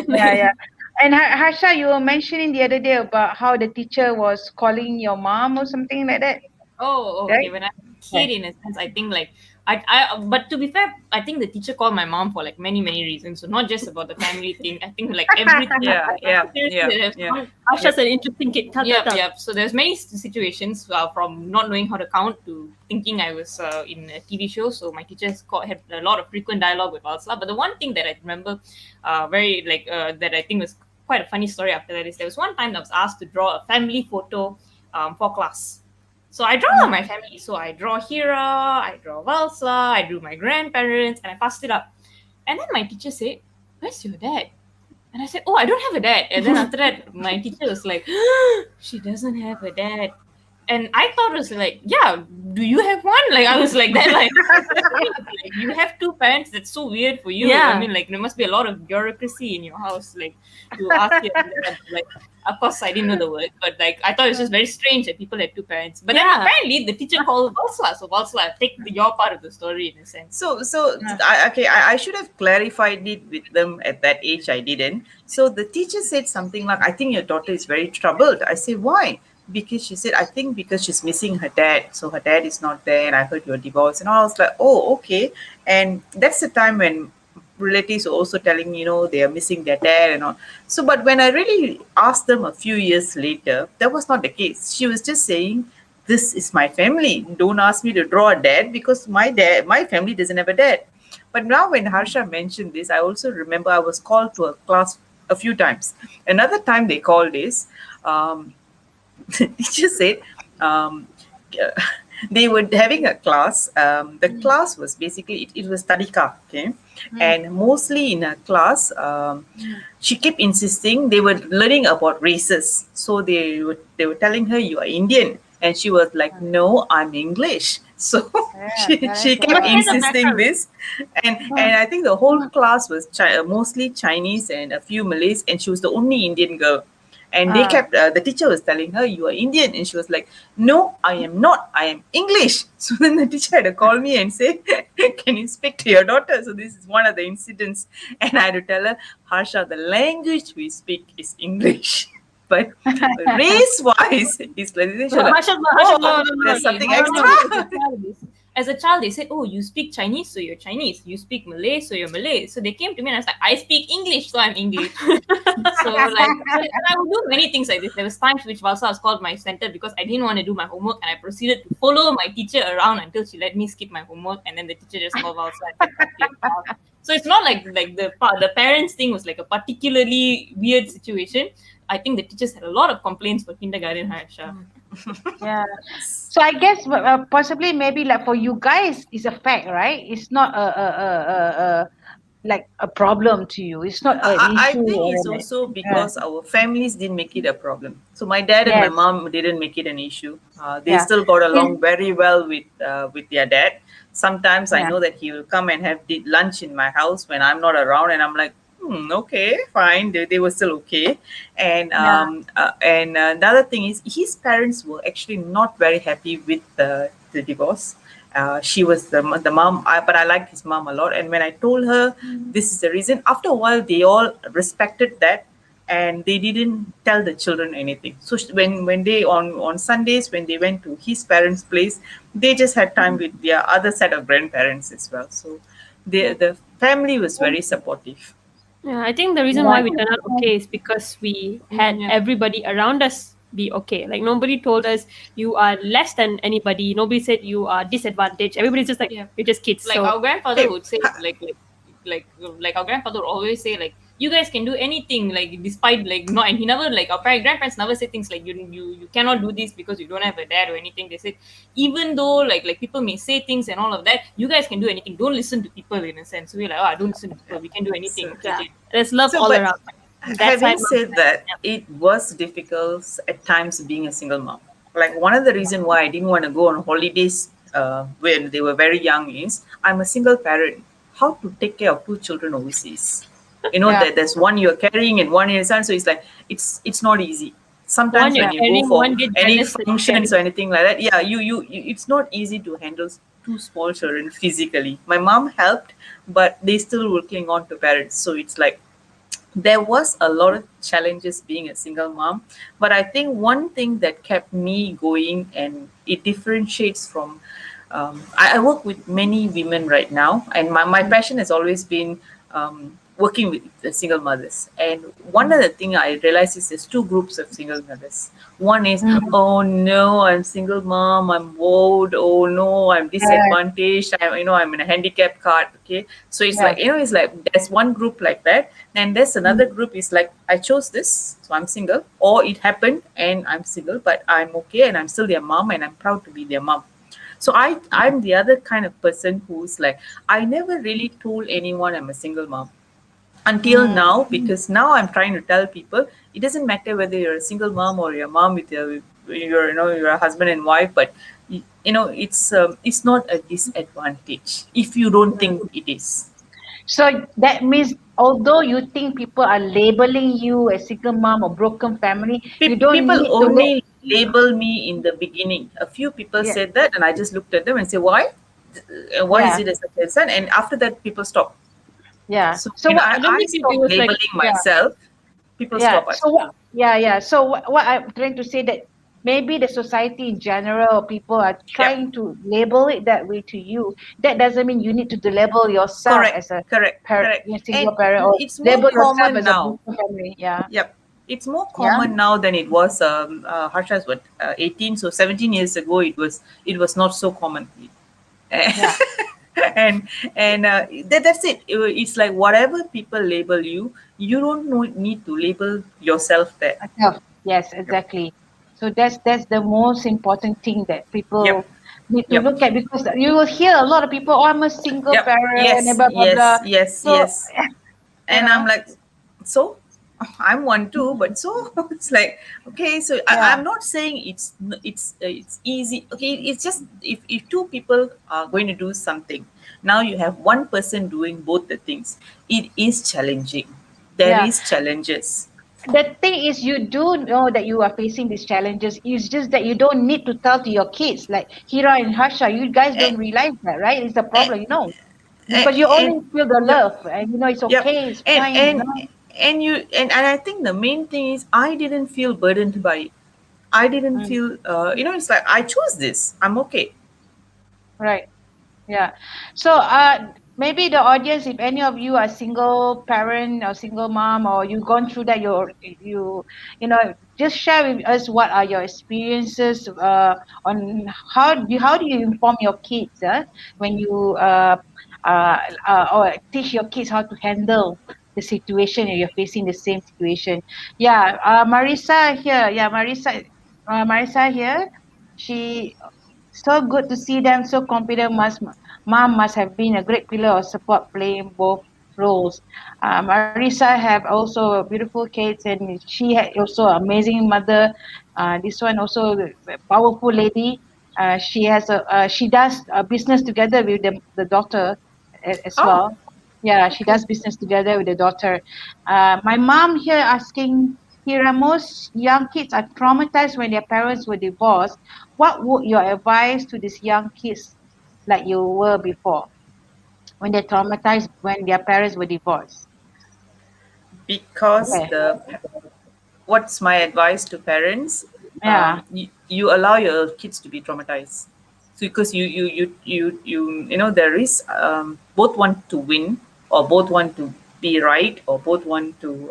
Yeah. And Harsha, you were mentioning the other day about how the teacher was calling your mom or something like that. Oh, okay. Right? When I was a kid, in a sense, I think like but to be fair, I think the teacher called my mom for like many reasons. So not just about the family thing. I think like everything. Harsha's an interesting kid. Yeah. So there's many situations from not knowing how to count to thinking I was in a TV show. So my teachers had a lot of frequent dialogue with Valsala. But the one thing that I remember very that I think was quite a funny story after that is there was one time I was asked to draw a family photo for class. So I draw my family. So I draw Heerraa, I draw Valsala, I drew my grandparents, and I passed it up. And then my teacher said, "Where's your dad?" And I said, "Oh, I don't have a dad." And then after that, my teacher was like, "She doesn't have a dad." And I thought it was like, "Yeah, do you have one?" Like I was like that, like, you have two parents. That's so weird for you. Yeah. I mean, like there must be a lot of bureaucracy in your house, like to ask your dad. Like, of course, I didn't know the word, but like I thought it was just very strange that people had two parents. But then Yeah. apparently the teacher called Valsala, so Valsala, take your part of the story in a sense. I should have clarified it with them at that age. I didn't. So the teacher said something like, "I think your daughter is very troubled." I said, "Why?" Because she said, "I think because she's missing her dad. So her dad is not there, and I heard you're divorced." And I was like, "Oh, okay." And that's the time when relatives were also telling me, they are missing their dad and all. So, but when I really asked them a few years later, that was not the case. She was just saying, "This is my family. Don't ask me to draw a dad because my family doesn't have a dad." But now when Harsha mentioned this, I also remember I was called to a class a few times. Another time they called is, the teacher said, um, they were having a class. The class was basically, it was Tadika, okay? And mostly in a class, she kept insisting they were learning about races. So they were telling her, "You are Indian." And she was like, "No, I'm English." So she kept insisting this. And I think the whole class was mostly Chinese and a few Malays, and she was the only Indian girl. And they kept, the teacher was telling her, "You are Indian." And she was like, "No, I am not. I am English." So then the teacher had to call me and say, "Can you speak to your daughter?" So this is one of the incidents. And I had to tell her, "Harsha, the language we speak is English." But race-wise, it's like, Harsha, no, there's something no, extra. As a child, they said, "Oh, you speak Chinese, so you're Chinese. You speak Malay, so you're Malay." So they came to me and I was like, "I speak English, so I'm English." So like, I would do many things like this. There was times which Valsa was called my center because I didn't want to do my homework, and I proceeded to follow my teacher around until she let me skip my homework, and then the teacher just called Valsa and said, "Okay, now." So it's not like the parents thing was like a particularly weird situation. I think the teachers had a lot of complaints for kindergarten, Harsha. Yeah. So I guess possibly maybe like for you guys it's a fact, right? It's not a like a problem to you. It's not an I issue. think Or it's like, also because our families didn't make it a problem. So my dad and my yes. mom didn't make it an issue. They Yeah. still got along very well with their dad. Sometimes I Yeah. know that he will come and have lunch in my house when I'm not around, and I'm like, okay, fine. They were still okay. And Yeah. another thing is, his parents were actually not very happy with the divorce. She was the mom, but I liked his mom a lot. And when I told her this is the reason, after a while they all respected that, and they didn't tell the children anything. So when they on Sundays when they went to his parents' place, they just had time with their other set of grandparents as well. So the family was very supportive. Yeah, I think the reason why we turned out okay is because we had everybody around us be okay. Like nobody told us you are less than anybody. Nobody said you are disadvantaged. Everybody's just like you're just kids. Like So our grandfather Hey, would say, like our grandfather would always say, like, "You guys can do anything, like despite like not," and he never, like, our grandparents never say things like, you cannot do this because you don't have a dad or anything. They said, even though like people may say things and all of that, you guys can do anything. Don't listen to people, in a sense. So we're like, "Oh, I don't listen to people. We can do anything." So, yeah, there's love so all but around. That having side, mom said side. that, Yeah. it was difficult at times being a single mom. Like, one of the reasons why I didn't want to go on holidays when they were very young is I'm a single parent. How to take care of two children overseas? Yeah. That there's one you're carrying and one in your son. So it's like it's not easy. One Sometimes you're when you go carrying, for one get any jealous that you functions carry. or anything like that, yeah, it's not easy to handle two small children physically. My mom helped, but they still will cling on to parents. So it's like there was a lot of challenges being a single mom, but I think one thing that kept me going, and it differentiates from I work with many women right now, and my passion has always been working with the single mothers. And one other thing I realized is there's two groups of single mothers. One is, oh no, I'm single mom, I'm old, oh no, I'm disadvantaged, I'm in a handicap card. Okay. So it's Yeah. like, it's like there's one group like that. And there's another group is like, I chose this, so I'm single, or it happened and I'm single, but I'm okay and I'm still their mom and I'm proud to be their mom. So I'm the other kind of person who's like, I never really told anyone I'm a single mom until now, because now I'm trying to tell people it doesn't matter whether you're a single mom or you're a mom with you're a husband and wife, but it's not a disadvantage if you don't think it is. So that means, although you think people are labeling you a single mom or broken family, you don't People need to only label me in the beginning. A few people yeah, said that, and I just looked at them and say, why? Why is yeah, it as a person? And after that, people stop. yeah. So So what? I don't I think it stopped was like, labeling Yeah, myself. People yeah. stop us. So what? Yeah, yeah. So what I'm trying to say that maybe the society in general, people are Yep. trying to label it that way to you. That doesn't mean you need to label yourself Correct, as a correct, parent, correct. a And single parent, or it's more label yourself common as a now. broken family. Yeah, Yep. It's more yeah, common now than it was. Harsha's what 18, so 17 years ago it was not so common. yeah. And that's it. It's like whatever people label you, you don't need to label yourself there. Myself. Yes, Yep. exactly. So that's the most important thing that Yep. people need to Yep. look at, because you will hear a lot of people, oh, I'm a single Yep. parent, and Yes. blah blah blah. Yes. Yes. So Yes. you And I'm know, like, so I'm one too, but so it's like, okay, so yeah, I'm not saying it's easy. Okay, it's just if two people are going to do something, now you have one person doing both the things, it is challenging. There yeah. is challenges. The thing is, you do know that you are facing these challenges. It's just that you don't need to tell to your kids, like Heerraa and Harsha. You guys and, don't realize that, right? It's the problem, and, because you and only feel the yep. love, and it's Yep. okay, it's And fine. and I think the main thing is I didn't feel burdened by it. I didn't Mm, feel it's like I chose this. I'm okay. right. Yeah. So, maybe the audience, if any of you are single parent or single mom, or you've gone through that, just share with us what are your experiences on how do you inform your kids, when you or teach your kids how to handle the situation, if you're facing the same situation. Yeah. Marisa here. Yeah, Marisa here. She so good to see them so confident. Mom must have been a great pillar of support playing both roles. Marisa have also beautiful kids, and she had also an amazing mother. This one also a powerful lady. She does a business together with the daughter as Oh, well. Yeah, she okay. does business together with the daughter. My mom here asking, Hira, most young kids are traumatized when their parents were divorced. What would your advice to these young kids like you were before, when they're traumatized when their parents were divorced? Because Okay. what's my advice to parents? Yeah. You allow your kids to be traumatized. So because there is both want to win or both want to be right or both want to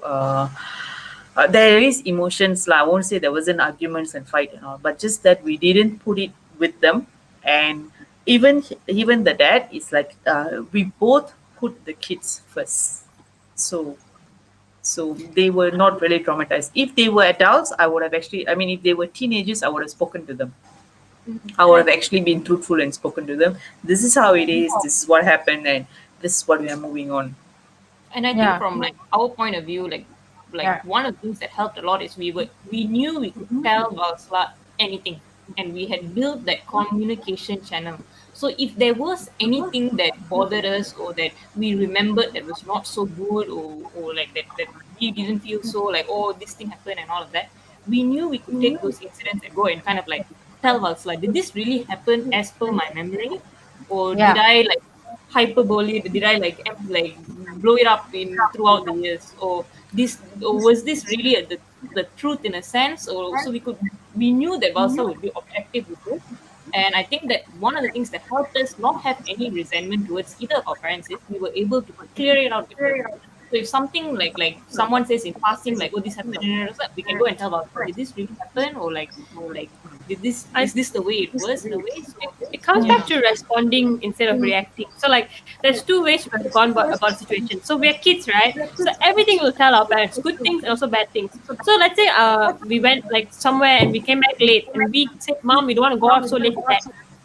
there is emotions lah. I won't say there wasn't arguments and fight and all, but just that we didn't put it with them. And even the dad is like we both put the kids first. So so they were not really traumatized. If they were adults, I would have actually, I mean, if they were teenagers, I would have spoken to them. I would have actually been truthful and spoken to them. This is how it is. This is what happened, and this is what we are moving on. and I think Yeah. from like our point of view, like Yeah. one of the things that helped a lot is we knew we could tell Valsala anything, and we had built that communication channel. So if there was anything that bothered us or that we remembered that was not so good, or like that we didn't feel so like, oh, this thing happened and all of that, we knew we could take those incidents and go and kind of like tell Valsala, did this really happen as per my memory, or did Yeah. I like hyperbole? Did I like blow it up in throughout the years, or was this really the truth in a sense? Or so we knew that Valsa would be objective with this, and I think that one of the things that helped us not have any resentment towards either of our parents is we were able to clear it out with them. So So if something like someone says in passing, like, oh, this happened, we can go and tell about, did this really happen, or like did this is this the way it was in a way? So it comes back to responding instead of reacting. So like there's two ways to go about a situation. So we're kids, right? So everything will tell our parents, good things and also bad things. So let's say we went like somewhere and we came back late and we said, Mom, we don't want to go out so late with Dad.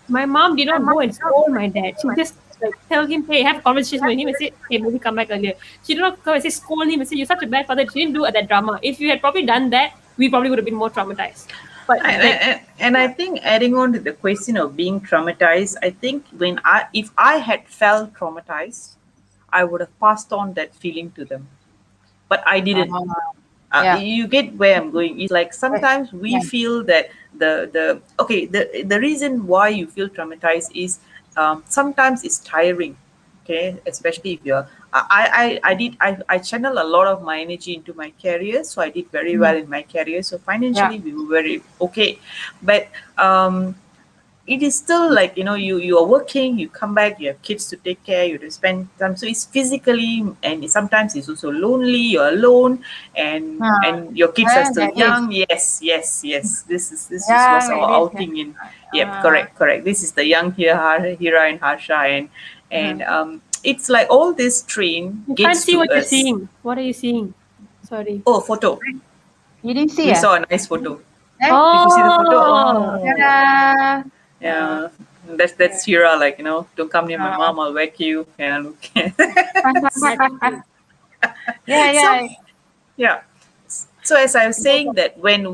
My mom did not go and scold my dad. She just like tell him, hey, have a conversation with him and say, hey, maybe come back earlier. She did not come and say scold him and say, you're such a bad father. She didn't do that drama. If you had probably done that, we probably would have been more traumatized. But And I think adding on to the question of being traumatized, I think if I had felt traumatized, I would have passed on that feeling to them, but I didn't. Yeah. You get where I'm going. It's like sometimes we feel that the reason why you feel traumatized is sometimes it's tiring. Okay, especially if you're I channel a lot of my energy into my career, so I did very well in my career. So financially we were very okay, but it is still like, you are working, you come back, you have kids to take care, you have to spend time, so it's physically, and sometimes it's also lonely, you're alone, and your kids are still young. Yes, this was our outing in. Yep, correct, this is the young Heerraa and Harsha, and it's like all this train I can't gets see to what you're us. seeing. What are you seeing? Sorry. Oh, photo. You didn't see We it? saw a nice photo. Eh? Did you see the photo? Oh, Ta-da! Yeah, that's Heerraa, like, don't come near my mom, I'll whack you. And so Yeah. yeah. So as I was saying that when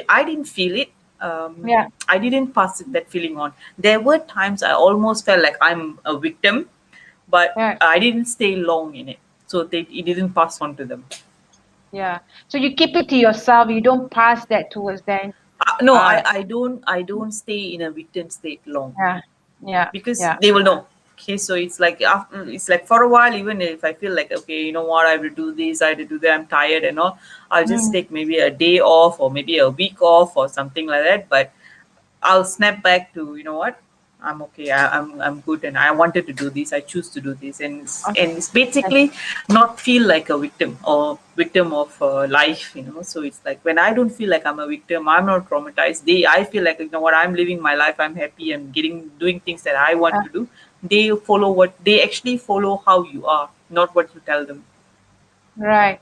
I didn't feel it, Yeah. I didn't pass that feeling on. There were times I almost felt like I'm a victim, but Yeah. I didn't stay long in it, so it didn't pass on to them. Yeah. So you keep it to yourself. You don't pass that towards them. No, Uh, I don't stay in a victim state long, yeah. Yeah. because Yeah. they will know. Okay, so it's like for a while, even if I feel like, okay, you know what, I will do this, I will do that, I'm tired and all, I'll just take maybe a day off or maybe a week off or something like that. But I'll snap back to, you know what, I'm okay, I'm good, and I wanted to do this, I choose to do this, and it's basically not feel like a victim of life, So it's like when I don't feel like I'm a victim, I'm not traumatized. I feel like, you know what, I'm living my life, I'm happy, I'm doing things that I want to do. They actually follow how you are, not what you tell them. Right.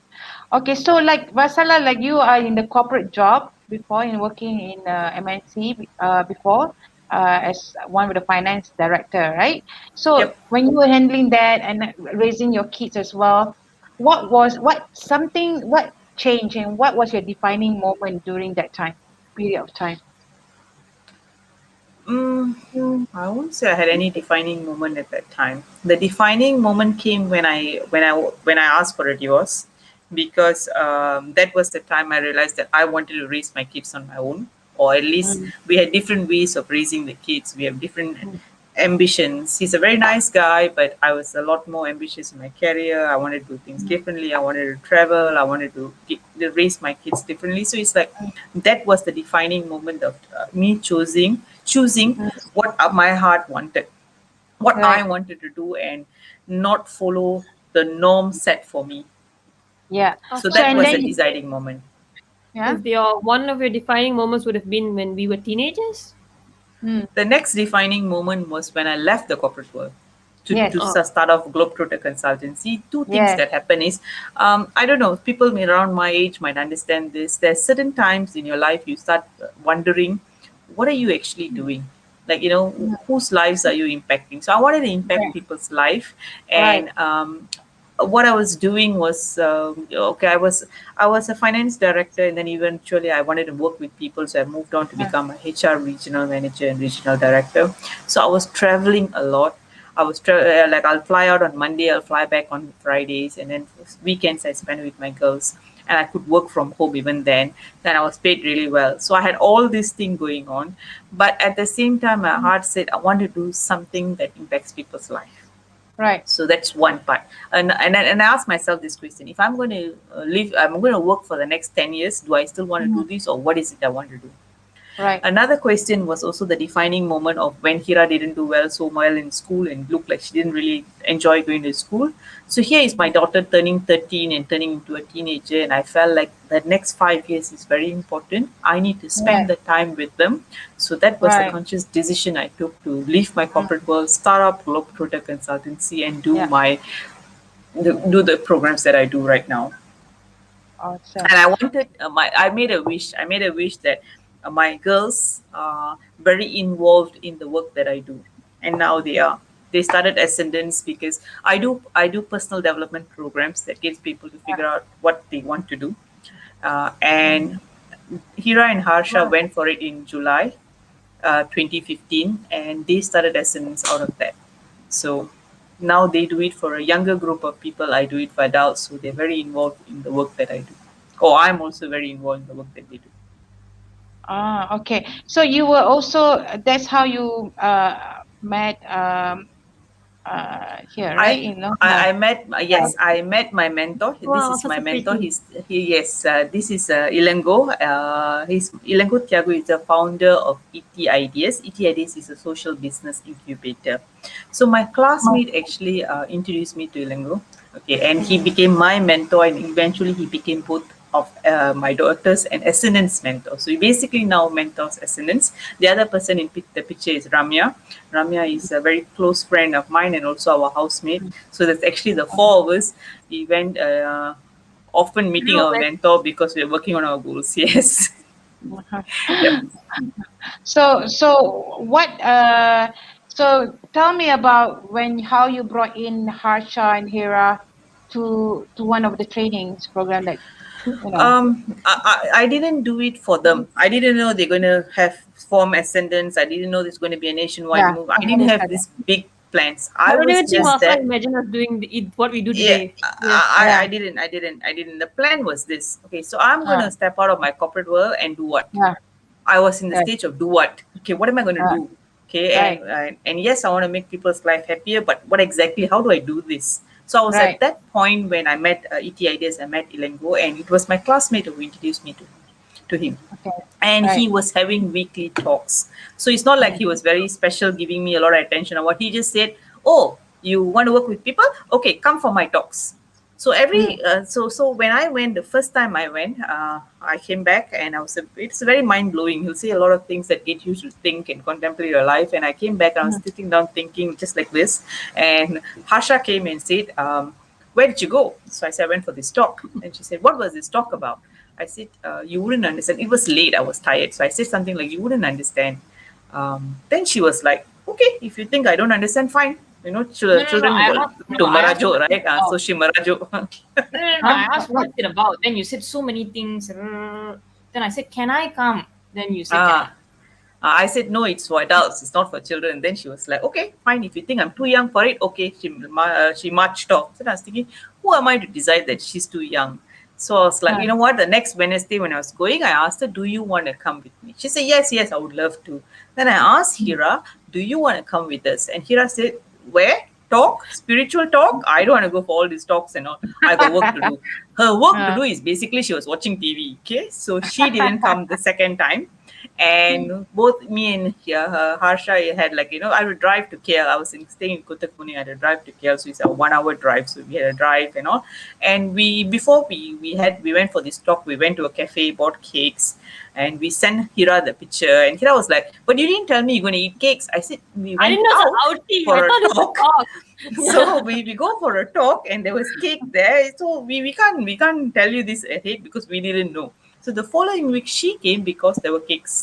Okay. So like Vasala, like you are in the corporate job before, in working in MNC before, as one with the finance director, right? So Yep. when you were handling that and raising your kids as well, what changed, and what was your defining moment during that period of time? Mm, I won't say I had any defining moment at that time. The defining moment came when I asked for a divorce, because that was the time I realized that I wanted to raise my kids on my own, or at least Mm, we had different ways of raising the kids. We have different ambitions. He's a very nice guy, but I was a lot more ambitious in my career. I wanted to do things differently. I wanted to travel. I wanted to raise my kids differently. So it's like that was the defining moment of me choosing what my heart wanted, what I right. wanted to do, and not follow the norm set for me. Yeah. So So that and was then the deciding moment. yeah. if your one of your defining moments would have been when we were teenagers. Mm, The next defining moment was when I left the corporate world yes. to start off Globetrotter Consultancy. Two things Yes. that happen is, I don't know, people around my age might understand this. There's certain times in your life you start wondering, what are you actually doing? Like, whose lives are you impacting? So I wanted to impact Right. people's life, Right. and what I was doing was, okay. I was a finance director, and then eventually I wanted to work with people, so I moved on to Yeah. become a HR regional manager and regional director. So I was traveling a lot. Like, I'll fly out on Monday, I'll fly back on Fridays, and then weekends I spend with my girls. And I could work from home even then. Then I was paid really well. So I had all this thing going on. But at the same time, my heart said I want to do something that impacts people's life. Right. So that's one part. And I ask myself this question: if I'm going to I'm going to work for the next 10 years, do I still want to do this, or what is it I want to do? Right. Another question was also the defining moment of when Heerraa didn't do so well in school and looked like she didn't really enjoy going to school. So here is my daughter turning 13 and turning into a teenager, and I felt like the next 5 years is very important. I need to spend Right. the time with them. So that was the Right. conscious decision I took to leave my corporate world, start up Globetrotter Consultancy, and do Yeah. do the programs that I do right now. Awesome. And I wanted I made a wish. I made a wish that my girls are very involved in the work that I do, and now they are. They started Ascendance because I do personal development programs that gives people to figure out what they want to do. And Heerraa and Harsha went for it in July 2015, and they started Ascendance out of that. So now they do it for a younger group of people. I do it for adults, so they're very involved in the work that I do. Oh, I'm also very involved in the work that they do. Okay. So you were also, that's how you met here, right? I In Long I met Yeah. yes, I met my mentor. This Wow, is such my a mentor. pretty. This is Ilengo. Ilengo Tiago is the founder of ET Ideas. ET Ideas is a social business incubator. So my classmate actually introduced me to Ilengo. Okay, and he became my mentor, and eventually he became both of my daughters and Ascendance mentor. So he basically now mentors Ascendance. The other person in the picture is Ramya. Ramya is a very close friend of mine and also our housemate. So that's actually the four of us. We went often meeting No, our mentor because we're working on our goals. Yes. Yep. So what so tell me about how you brought in Harsha and Heerraa to one of the trainings program that I didn't do it for them. I didn't know they're going to have form Ascendance. I didn't know there's going to be a nationwide yeah, move. I I didn't have understand. this big plans. I I don't was even think just Valsala that. imagine us doing what we do Yeah, today. Yes. I didn't. The plan was this. Okay, so I'm going Uh, to step out of my corporate world and do what? yeah, I was in the right, stage of do what? Okay, what am I going to do? Okay, right, and yes, I want to make people's life happier, but what exactly? How do I do this? So I was at right. that point when I met ET Ideas. I met Ilengo, and it was my classmate who introduced me to him, Okay, and right. he was having weekly talks. So it's not like he was very special, giving me a lot of attention or what. He just said, "Oh, you want to work with people? Okay, come for my talks." So Mm, so when I went the first time I went, I came back and it's very mind blowing. He'll say a lot of things that get you to think and contemplate your life. And I came back and I was mm, sitting down thinking just like this. And Harsha came and said, "Where did you go?" So I said, "I went for this talk." And she said, "What was this talk about?" I said, "You wouldn't understand." It was late. I was tired. So I said something like, "You wouldn't understand." Then she was like, "Okay, if you think I don't understand, fine." You know, No. children will to I asked marajo, what right? it's about. So she marajo. No. huh? I asked what's it about. Then you said so many things. Then I said, "Can I come?" Then you said, Ah, "Cannot." I said, "No, it's for adults. It's not for children." Then she was like, "Okay, fine. If you think I'm too young for it, okay." She marched off. So I was thinking, who am I to decide that she's too young? So I was like, Huh. you know what? The next Wednesday when I was going, I asked her, "Do you want to come with me?" She said, "Yes, yes, I would love to." Then I asked Heerraa, "Do you want to come with us?" And Heerraa said, "Where? Talk? Spiritual talk? I don't want to go for all these talks and all. I got work to do." Her work to Uh, do is basically she was watching TV. Okay. So she didn't come the second time. And both me and Harsha had like, I would drive to KL. I was staying in Kottakuni. I had to drive to KL. So it's a 1 hour drive. So we had a drive and all. And before we went for this talk, we went to a cafe, bought cakes, and we sent Heerraa the picture. And Heerraa was like, "But you didn't tell me you're going to eat cakes." I said, "We I went didn't know it's out an outing. I for a thought it's a talk." talk. So we go for a talk and there was cake there. So we can't tell you this ahead because we didn't know. So the following week she came because there were cakes.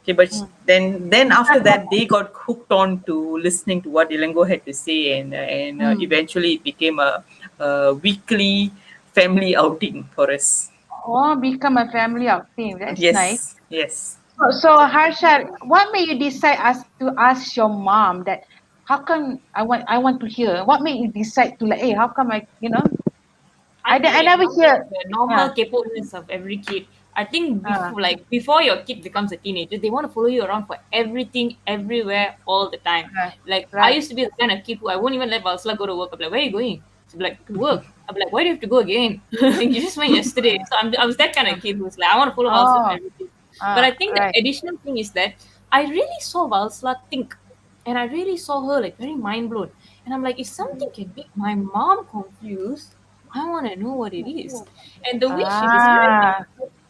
Okay, but then after that they got hooked on to listening to what Ilengo had to say, and eventually it became a weekly family outing for us. oh, become a family outing. That's nice. Yes, yes. So Harsha, what made you decide to ask your mom that how come I want to hear? What made you decide to like, hey, how come I I think it never comes hear. with the Yeah. normal keponess of every kid. I think Uh, before your kid becomes a teenager, they want to follow you around for everything, everywhere, all the time. right. Like I Right. used to be the kind of kid who I won't even let Valsala go to work. I'm like, "Where are you going?" She'd be like, "To work." I'm like, "Why do you have to go again?" Like, you just went yesterday. So I was that kind of kid who's like, I want to follow Valsala Oh, everything. But I think the Right. additional thing is that I really saw Valsala think, and I really saw her like very mind blown. And I'm like, if something can make my mom confused, I want to know what it is. And the way she described it,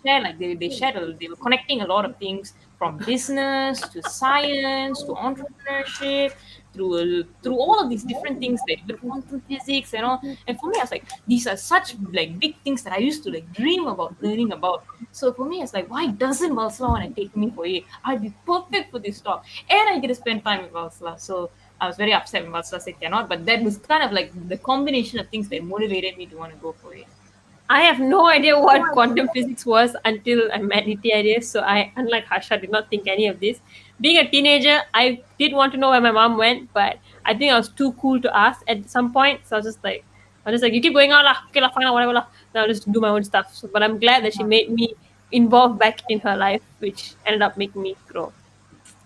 Ah, they shared, they were connecting a lot of things from business to science to entrepreneurship through all of these different things, like even quantum physics and all. And for me, I was like, these are such like big things that I used to like dream about learning about. So for me, it's like, why doesn't Valsala want to take me for it? I'd be perfect for this talk, and I get to spend time with Valsala. So I was very upset when Valsala said cannot, but that was kind of like the combination of things that motivated me to want to go for it. I have no idea what quantum physics was until I met ETIDS. So I, unlike Harsha, did not think any of this. Being a teenager, I did want to know where my mom went, but I think I was too cool to ask at some point. So I was just like, you keep going on lah, okay lah, fine lah, whatever lah. Then I'll just do my own stuff. So, but I'm glad that she made me involved back in her life, which ended up making me grow.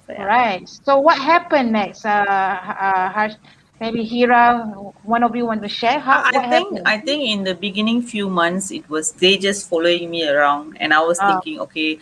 So yeah. right. So what happened next? Harsh, maybe Heerraa, one of you want to share? What happened? I think in the beginning few months it was they just following me around, and I was thinking, okay,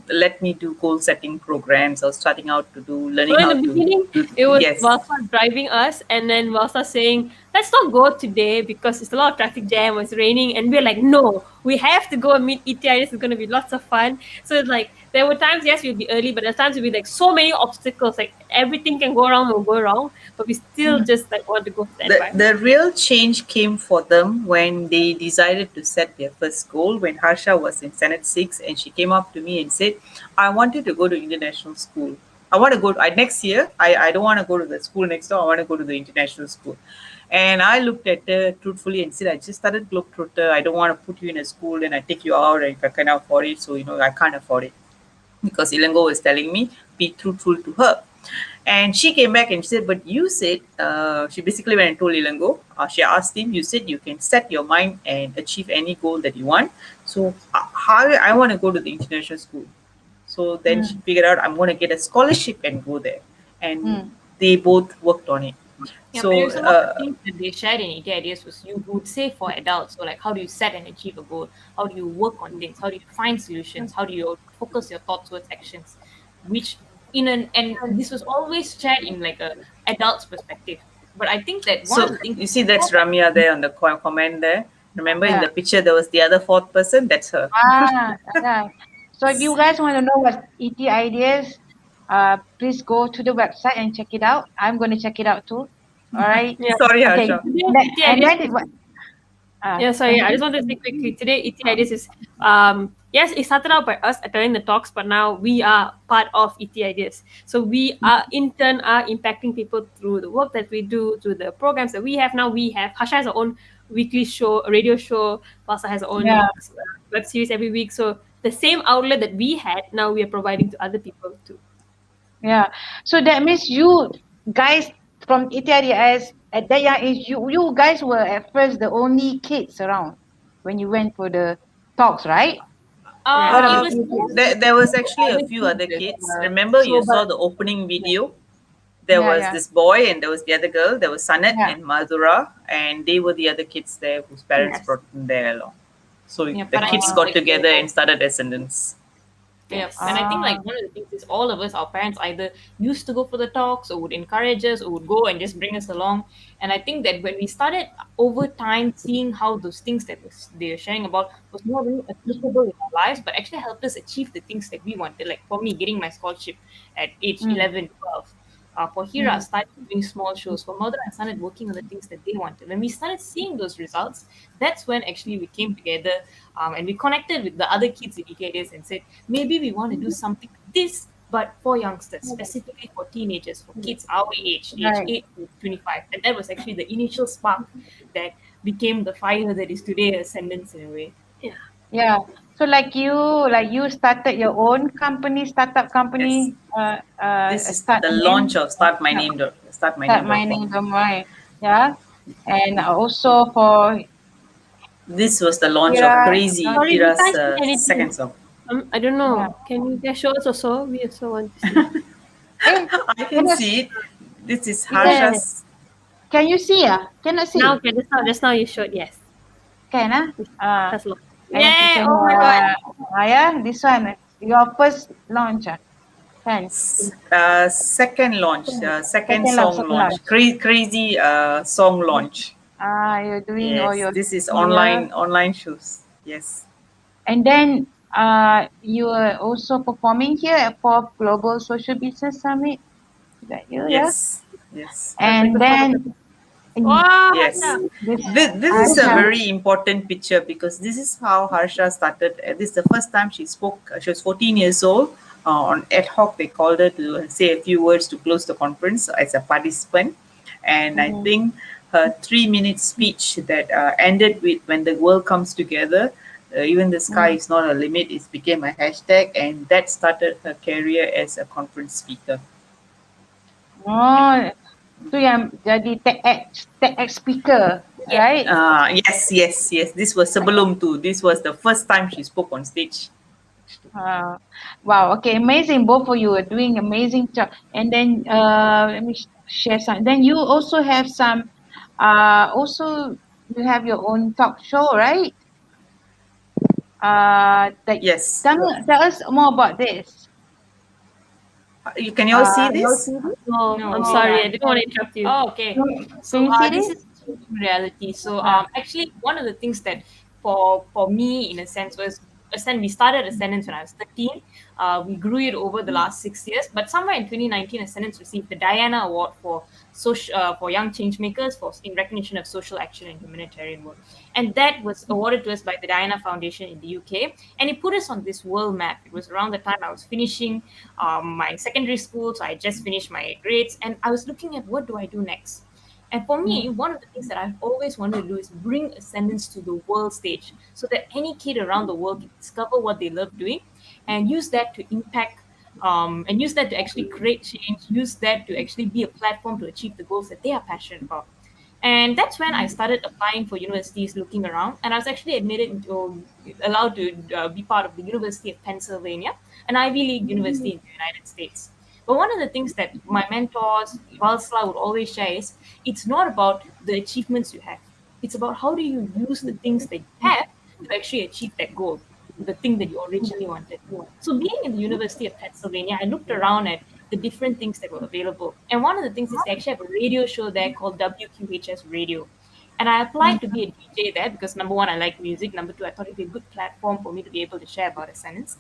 let me do goal setting programs. I was starting out to do learning So how in the to beginning, do, it was yes. Valsa driving us, and then Valsa saying, "Let's not go today because it's a lot of traffic jam. It's raining," and we're like, "No, we have to go and meet ETIS. It's going to be lots of fun." So it's like there were times, yes, we'd be early, but there's times we'd be like so many obstacles, like everything can go wrong, will go wrong, but we still just like want to go for that environment. The real change came for them when they decided to set their first goal. When Harsha was in Senate 6 and she came up to me and said, I wanted to go to international school. I want to go next year. I don't want to go to the school next door. I want to go to the international school. And I looked at her truthfully and said, I just started Globetrotter. I don't want to put you in a school and I take you out and if I cannot afford it. So, I can't afford it. Because Ilango was telling me, be truthful to her. And she came back and she said, but you said, she basically went and told Ilango, she asked him, you said you can set your mind and achieve any goal that you want. So how I want to go to the international school. So then she figured out, I'm going to get a scholarship and go there. And they both worked on it. Yeah, So but there's a lot of things that they shared in ET ideas was you would say for adults. So like how do you set and achieve a goal? How do you work on things? How do you find solutions? How do you focus your thoughts towards actions? Which and this was always shared in like a adult's perspective. But I think that one of So the things you see, that's Ramya there on the comment there. Remember in Yeah. the picture there was the other fourth person. That's her. Yeah. So if you guys want to know what ET ideas, please go to the website and check it out. I'm going to check it out too. All right. Yeah. Sorry, Okay. Harsha. And then Yeah, sorry. I just want to say quickly. Today, ET Ideas is yes, it started out by us attending the talks, but now we are part of ET Ideas. So we are in turn are impacting people through the work that we do, through the programs that we have. Now we have Harsha has her own weekly show, a radio show. Valsa has her own Yeah. web series every week. So the same outlet that we had, now we are providing to other people too. Yeah. So that means you guys from ETIDS at that young age, you guys were at first the only kids around when you went for the talks, right? it was There was actually a few other kids. Remember, you saw the opening video. There Yeah, was yeah. this boy and there was the other girl. There was Sanat Yeah. and Madhura, and they were the other kids there whose parents Yes. brought them there along. So Yeah, the but I kids think, got like, together and started ascendance. yeah, and I think like one of the things is all of us, our parents either used to go for the talks or would encourage us or would go and just bring us along. And I think that when we started over time seeing how those things that they were sharing about was not really applicable in our lives, but actually helped us achieve the things that we wanted. Like for me, getting my scholarship at age 11, 12. For Heerraa, I started doing small shows. For Mother, I started working on the things that they wanted. When we started seeing those results, that's when actually we came together and we connected with the other kids in EKDs and said, maybe we want to do something like this, but for youngsters, specifically for teenagers, for kids our age Right. 8 to 25. And that was actually the initial spark that became the fire that is today Ascendance in a way. Yeah. So like you started your own company, startup company. This is Start the Name. launch of Start My Name. Start My Start Name. My Name, right? Yeah. And also for This was the launch Heerraa, of Crazy, Sorry, we Heerraa's can't see anything. second song. I don't know. Yeah. Can you guys show us also? We also want to see. I can Yes. see it. This is Yes. Harsha's. Can you see? Cannot see. Now, okay, just now you showed, yes. Can That's long. I have to Yeah, turn, oh my god. yeah, this one. Your first launch, kan? Second launch, second song Second launch, launch. crazy song launch. You're doing all Yes, your this is here, online shows. Yes, and then you are also performing here at Pop Global Social Business Summit. Is that you? Yeah. yes, yes, And then Wow, yes. Harsha. this This is a Harsha. very important picture because this is how Harsha started. This is the first time she spoke. She was 14 years old. On ad hoc, they called her to say a few words to close the conference as a participant. And I Mhm. think her 3 minute speech that ended with "When the world comes together, even the sky is not a limit." It became a hashtag, and that started her career as a conference speaker. Oh, tu yang jadi TEDx speaker, Yeah. right? Yes, yes, yes. This was sebelum tu. This was the first time she spoke on stage. Wow. Okay, amazing. Both of you are doing amazing job. And then let me share some. Then you also have some. Also you have your own talk show, right? That Yes. tell us more about this. Can you all see Uh, this? Oh, No, I'm we sorry. I can't. didn't want to interrupt you. Oh, okay. So can you see this this? is reality. So Uh, actually one of the things that for me in a sense was Ascend. We started Ascendance when I was 13. We grew it over the last 6 years, but somewhere in 2019, Ascendance received the Diana Award for young change makers in recognition of social action and humanitarian work, and that was awarded to us by the Diana Foundation in the UK, and it put us on this world map. It was around the time I was finishing my secondary school, so I just finished my grades, and I was looking at what do I do next. And for me, one of the things that I've always wanted to do is bring Ascendance to the world stage so that any kid around the world can discover what they love doing and use that to impact and use that to actually create change, use that to actually be a platform to achieve the goals that they are passionate about. And that's when I started applying for universities, looking around, and I was actually allowed to be part of the University of Pennsylvania, an Ivy League university in the United States. But one of the things that my mentors, Valsala, would always share is it's not about the achievements you have. It's about how do you use the things that you have to actually achieve that goal, the thing that you originally wanted. So being in the University of Pennsylvania, I looked around at the different things that were available. And one of the things is they actually have a radio show there called WQHS Radio. And I applied to be a DJ there because number one, I like music. Number two, I thought it'd be a good platform for me to be able to share about Ascendance.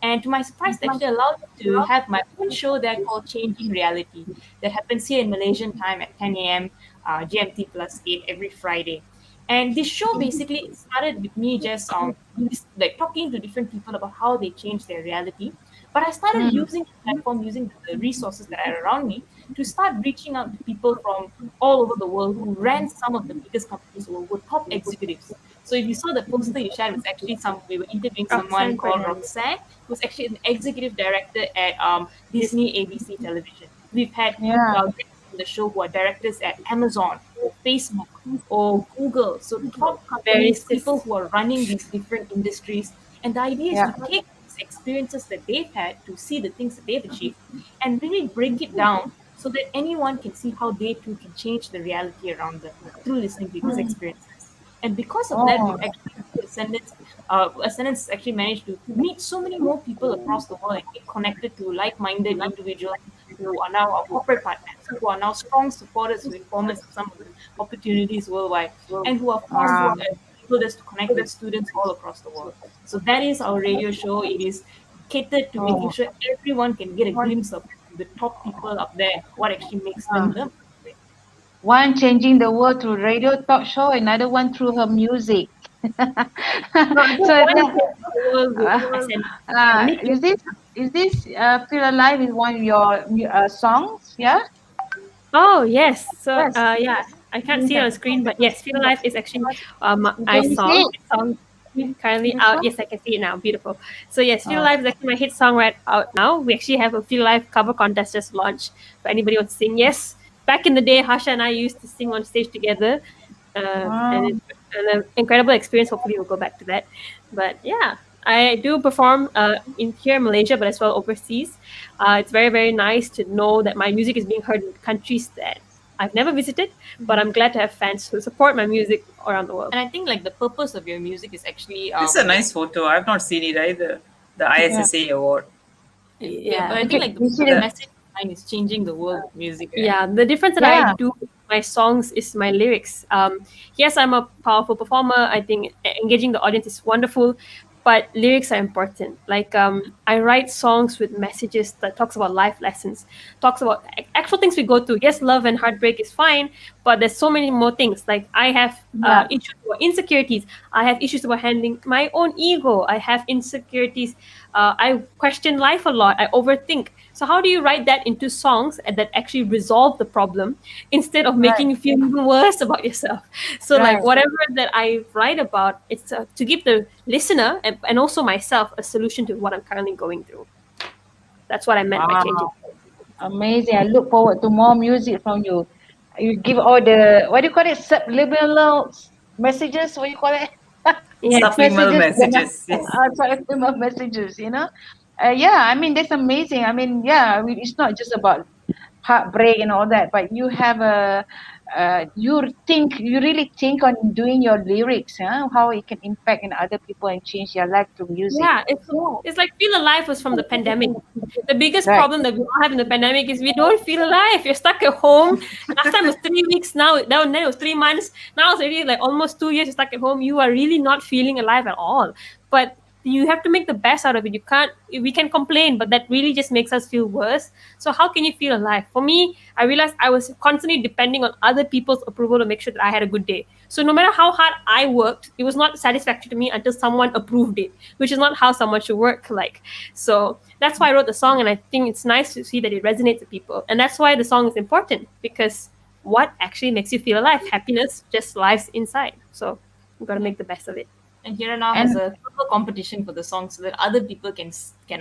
And to my surprise, they actually allowed me to have my own show there called Changing Reality that happens here in Malaysian time at 10 a.m. GMT plus 8 every Friday. And this show basically started with me just like talking to different people about how they changed their reality. But I started using the platform, using the resources that are around me to start reaching out to people from all over the world who ran some of the biggest companies or were top executives. So if you saw the poster you shared, it was actually we were interviewing someone Roxanne called Fernandez. Roxanne, who's actually an executive director at Disney ABC Television. We've had yeah. guests on the show who are directors at Amazon or Facebook or Google. So top Very companies, sis. people who are running these different industries. And the idea is Yeah. to take these experiences that they've had to see the things that they've achieved and really break it down so that anyone can see how they too can change the reality around them through listening to these experiences. And because of that, Oh. we've actually Ascendance actually managed to meet so many more people across the world and get connected to like-minded individuals who are now our corporate partners, who are now strong supporters who inform us of some of the opportunities worldwide, and who, of course, Wow. enabled us to connect with students all across the world. So that is our radio show. It is catered to making Oh. sure everyone can get a glimpse of the top people up there, what actually makes them them. One changing the world through radio talk show, another one through her music. No, I think So one that, is the world with Ascendance. Make it. is this Feel Alive is one of your songs? Yeah. Oh yes. So yeah, I can't see it on screen, but yes, Feel Life is actually my Can you see song. it? My song currently The out. song? Yes, I can see it now. Beautiful. So yes, Feel Oh. Life is actually my hit song right out now. We actually have a Feel Life cover contest just launched for anybody who wants to sing. Yes, back in the day, Harsha and I used to sing on stage together, and Oh. it's an incredible experience. Hopefully, we'll go back to that. But yeah, I do perform in here in Malaysia, but as well overseas. It's very very nice to know that my music is being heard in countries that I've never visited, but I'm glad to have fans who support my music around the world. And I think like the purpose of your music is actually This is a nice photo. I've not seen it either. the ISSA award. Yeah, but I Yeah. think like You see the the, message behind is changing the world with music, right? Yeah, the difference that I yeah, do with my songs is my lyrics. Yes, I'm a powerful performer. I think engaging the audience is wonderful, but lyrics are important. Like I write songs with messages that talks about life lessons, talks about actual things we go through. Yes, love and heartbreak is fine, but there's so many more things. Like I have yeah, issues about insecurities. I have issues about handling my own ego. I have insecurities. I question life a lot. I overthink. So how do you write that into songs that actually resolve the problem instead of right, making you feel even worse about yourself? So like right. whatever that I write about, it's to give the listener and also myself a solution to what I'm currently going through. That's what I meant by changing. Wow, amazing. I look forward to more music from you. You give all the, what do you call it, subliminal messages, what do you call it? Yes. Subliminal Messages, messages. Yes. subliminal messages, you know? Yeah, I mean, that's amazing. I mean, yeah, I mean, it's not just about heartbreak and all that, but you have a, you really think on doing your lyrics, huh? How it can impact in other people and change their life through music. Yeah, it's like feel alive was from the pandemic. The biggest Right. problem that we all have in the pandemic is we don't feel alive. You're stuck at home. Last time it was 3 weeks. Then it was 3 months. Now it's already like almost 2 years. You're stuck at home. You are really not feeling alive at all. But you have to make the best out of it. You can't. We can complain, but that really just makes us feel worse. So how can you feel alive? For me, I realized I was constantly depending on other people's approval to make sure that I had a good day. So no matter how hard I worked, it was not satisfactory to me until someone approved it, which is not how someone should work like. So that's why I wrote the song, and I think it's nice to see that it resonates with people. And that's why the song is important, because what actually makes you feel alive? Happiness just lives inside. So you got to make the best of it. And Heerraa now has And a proper competition for the song so that other people can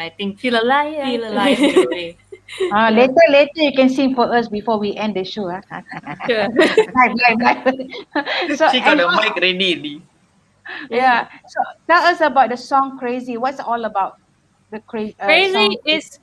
I think Feel alive. feel alive in a way. Yeah. later you can sing for us before we end the show. Huh? Sure. Live. So She got and a mic ready. yeah. So tell us about the song "Crazy." What's it all about? The Crazy song. is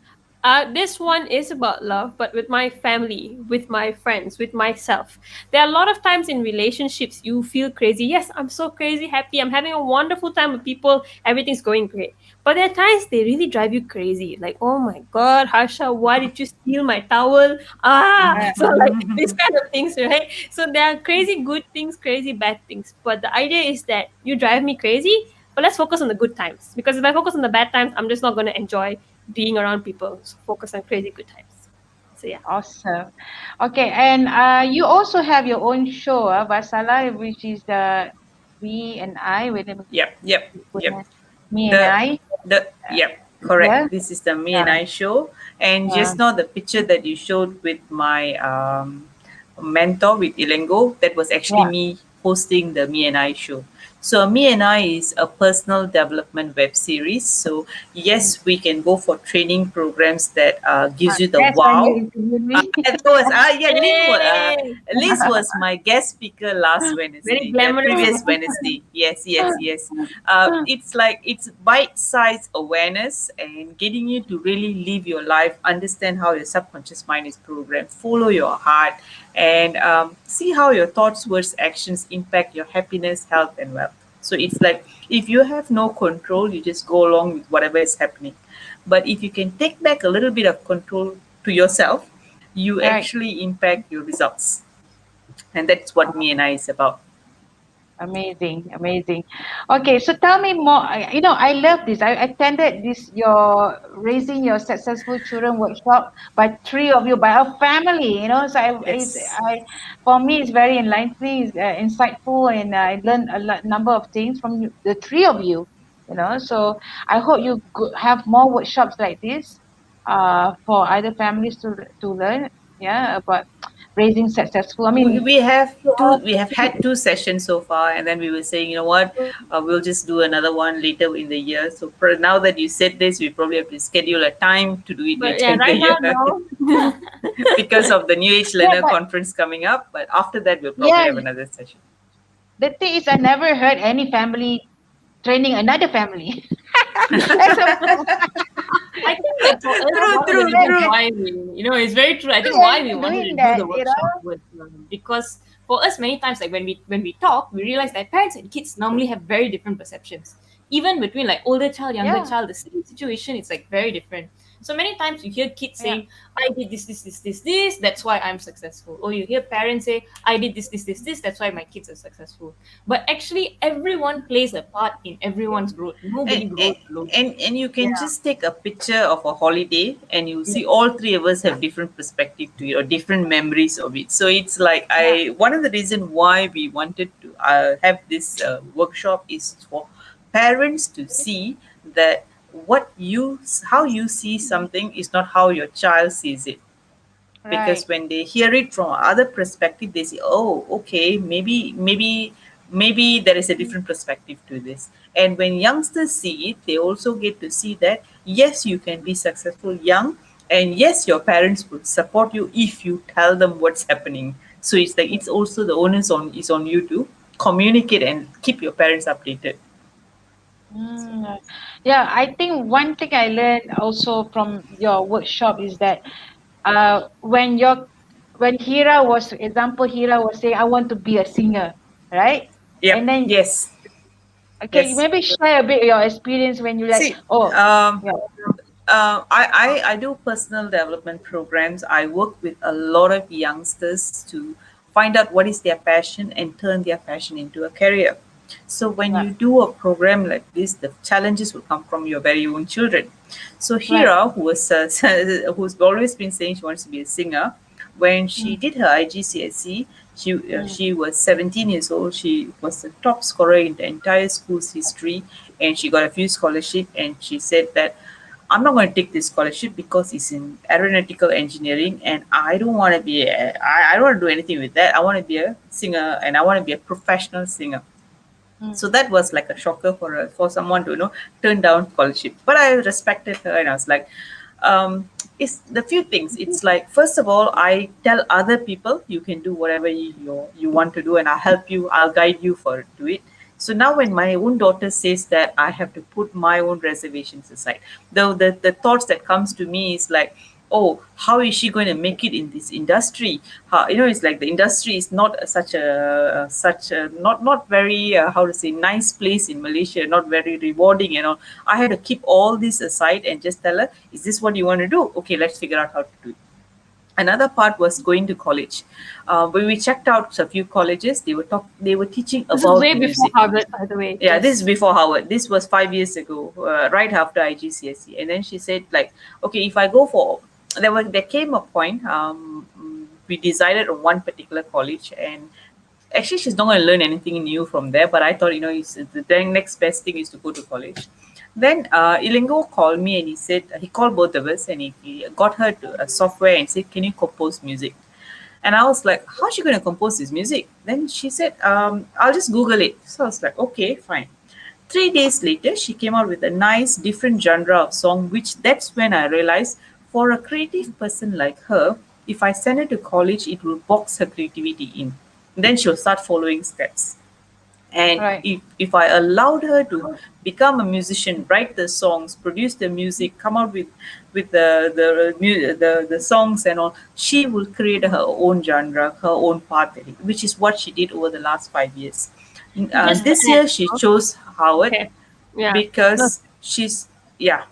this one is about love, but with my family, with my friends, with myself. There are a lot of times in relationships you feel crazy. Yes, I'm so crazy happy. I'm having a wonderful time with people. Everything's going great. But there are times they really drive you crazy. Like, oh my God, Harsha, why did you steal my towel? Ah, Yeah. so like these kind of things, right? So there are crazy good things, crazy bad things. But the idea is that you drive me crazy, but let's focus on the good times. Because if I focus on the bad times, I'm just not going to enjoy being around people. So focus on crazy good times. So yeah. Awesome. Okay, and you also have your own show, Valsala, which is the We and I. Wait a minute. Yep. Me and The I. yep, Yeah. correct. This is the Me and Yeah. I show. And Yeah. just now the picture that you showed with my mentor with Ilengo, that was actually Yeah. me hosting the Me and I show. So Me and I is a personal development web series. So yes, we can go for training programs that gives you the That's when you wow. interviewed me. That was yeah, Yay! Liz was my guest speaker last Very Wednesday, the glamorous. previous Wednesday. Yes. It's like it's bite-sized awareness and getting you to really live your life, understand how your subconscious mind is programmed, follow your heart, and see how your thoughts, words, actions impact your happiness, health, and wealth. So it's like if you have no control, you just go along with whatever is happening. But if you can take back a little bit of control to yourself, you Right. actually impact your results. And that's what Me and I is about. Amazing, amazing. Okay, so tell me more. I love this. I attended this your raising your successful children workshop by three of you, by a family. So Yes. for me, it's very enlightening, it's, insightful, and I learned number of things from you, the three of you. So I hope you have more workshops like this, for other families to learn. Yeah, about raising successful. I We, mean, we have we have had two sessions so far, and then we were saying, you know what, we'll just do another one later in the year. So for now that you said this, we probably have to schedule a time to do it But later yeah, in the right now, year no. because of the New Age yeah, Learner but Conference coming up. But after that, we'll probably yeah, have another session. the thing is, I never heard any family training another family. That's I think like for us, True, one of the true, reasons true. why it's very true. I think why we really wanted doing to do that, the workshop was because for us many times like when we talk, we realize that parents and kids normally have very different perceptions. even between like older child, younger Yeah. child, the same situation is like very different. So many times you hear kids Yeah. saying, I did this, that's why I'm successful. Or you hear parents say, I did this, that's why my kids are successful. But actually, everyone plays a part in everyone's growth. and, Nobody grows alone. and you can Yeah. just take a picture of a holiday and you see all three of us have different perspective to it or different memories of it. So it's like Yeah. I one of the reason why we wanted to have this workshop is for parents to see that how you see something is not how your child sees it, Right. because when they hear it from other perspective they say, oh, okay, maybe there is a different perspective to this. And when youngsters see it, they also get to see that yes, you can be successful young, and yes, your parents would support you if you tell them what's happening. So it's like it's also the onus on you to communicate and keep your parents updated. Mm. Yeah, I think one thing I learned also from your workshop is that when Heerraa was, example, Heerraa was saying, I want to be a singer, right? And Yep. then, Yes. okay, Yes. maybe share a bit your experience when you like, See, oh, yeah, I do personal development programs. I work with a lot of youngsters to find out what is their passion and turn their passion into a career. So when right, you do a program like this, the challenges will come from your very own children. So right, Hira, who's always been saying she wants to be a singer, when she mm, did her IGCSE, mm, she was 17 years old. She was the top scorer in the entire school's history, and she got a few scholarship. And she said that I'm not going to take this scholarship because it's in aeronautical engineering, and I don't want to I don't want to do anything with that. I want to be a singer, and I want to be a professional singer. mm, So that was like a shocker for someone to turn down scholarship. But I respected her, and I was like, it's the few things. It's like, first of all, I tell other people you can do whatever you want to do, and I'll help you, I'll guide you for do it. So now when my own daughter says that, I have to put my own reservations aside. Though the thoughts that comes to me is like, oh, how is she going to make it in this industry? How, it's like the industry is not such a not very how to say nice place in Malaysia, not very rewarding and all. I had to keep all this aside and just tell her, is this what you want to do? Okay, let's figure out how to do it. Another part was going to college. When we checked out a few colleges, they were teaching This is about way before music. Harvard, by the way. Yeah, this is Just before Howard. This was 5 years ago, right after IGCSE. And then she said, like, okay, if I go for, there came a point, we decided on one particular college, and actually she's not going to learn anything new from there. But I thought, the next best thing is to go to college. Then Ilingo called me and he called both of us, and he got her to a software and said, can you compose music? And I was like, how's she going to compose this music? Then she said, I'll just Google it. So I was like, okay, fine. 3 days later, she came out with a nice, different genre of song, which that's when I realized for a creative person like her, if I send her to college, it will box her creativity in. Then she'll start following steps. And right, if I allowed her to become a musician, write the songs, produce the music, come out with the songs and all, she will create her own genre, her own path, which is what she did over the last 5 years. just to This add. year she chose Howard Okay. Yeah. No, because she's, yeah.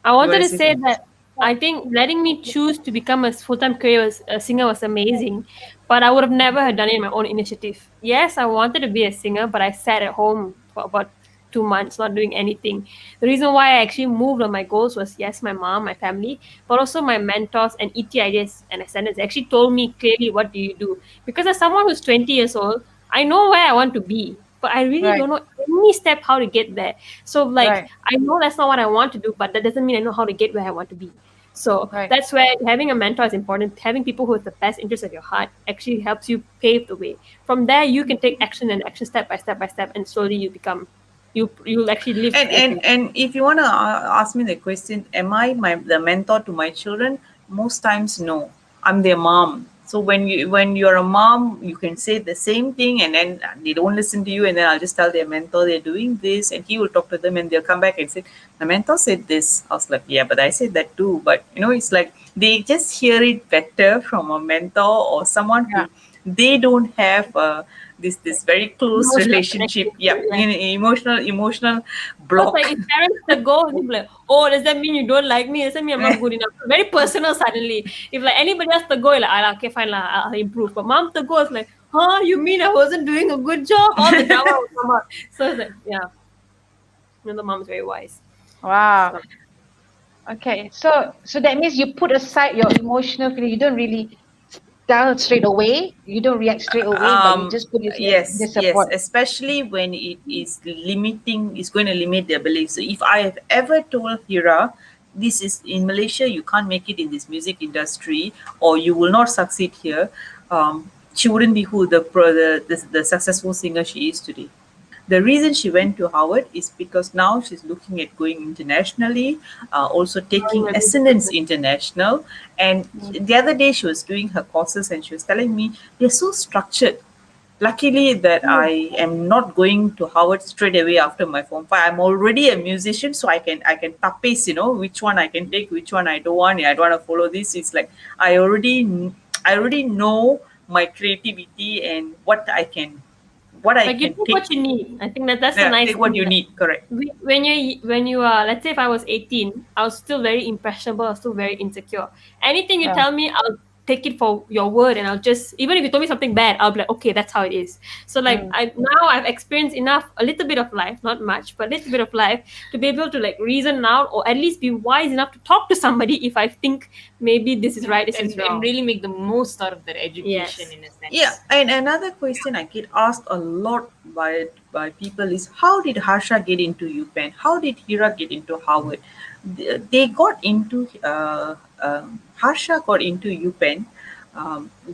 I You wanted want to to say say something? that I think letting me choose to become a full-time career was a singer was amazing, but I would have never have done it in my own initiative. Yes, I wanted to be a singer, but I sat at home for about 2 months not doing anything. The reason why I actually moved on my goals was yes, my mom, my family, but also my mentors and ETIDs and ascendants actually told me clearly what do you do. Because as someone who's 20 years old, I know where I want to be, but I really right, don't know any step how to get there. So like right, I know that's not what I want to do, but that doesn't mean I know how to get where I want to be. So right. that's where having a mentor is important. Having people who have the best interest of your heart actually helps you pave the way. From there, you can take action and action step by step, and slowly you become you'll actually live And your and dream. and if you want to ask me the question, am I the mentor to my children? Most times, no. I'm their mom. So when you're a mom, you can say the same thing, and then they don't listen to you, and then I'll just tell their mentor they're doing this, and he will talk to them, and they'll come back and say, "My mentor said this." I was like, "Yeah, but I said that too." But it's like they just hear it better from a mentor or someone Yeah, who they don't have this very close Emotional relationship. connection. Yeah, Yeah. emotional Because like block. if parents the go, they'll be like, oh, does that mean you don't like me? Does that mean I'm not good enough? Very personal suddenly. If like anybody else the go, you're like, ah, okay, fine, lah, I'll improve. But mom the go is like, huh, you mean I wasn't doing a good job? All the drama will come out. So it's like, yeah, the mom's very wise. Wow. So Okay. So that means you put aside your emotional feeling. You don't really tell straight away. You don't react straight away, but you um just put it in the yes, support. especially when it is limiting, it's going to limit their beliefs. So if I have ever told Hira, this is in Malaysia, you can't make it in this music industry, or you will not succeed here, she wouldn't be who the successful singer she is today. The reason she went to Harvard is because now she's looking at going internationally, also growing taking my music Assonance business. International. And the other day she was doing her courses and she was telling me they're so structured. Luckily that I am not going to Harvard straight away after my Form 5. I'm already a musician, so I can tapis, which one I can take, which one I don't want. I don't want to follow this. It's like I already know my creativity and what I Like you can take take. what you need. I think that's the Yeah, nice take what thing. you Like, need. Correct. when you are, let's say if I was 18, I was still very impressionable, I was still very insecure. Anything you Yeah. tell me, I'll take it for your word, and I'll just, even if you told me something bad, I'll be like, okay, that's how it is. So like Mm. I've experienced enough, a little bit of life, not much, but a little bit of life to be able to like reason out, or at least be wise enough to talk to somebody if I think maybe this is right, this is And wrong. really make the most out of that education Yes. in a Yeah, sense. and another question I get asked a lot by people is how did Harsha get into UPenn? How did Hira get into Harvard? They got into Harsha got into UPenn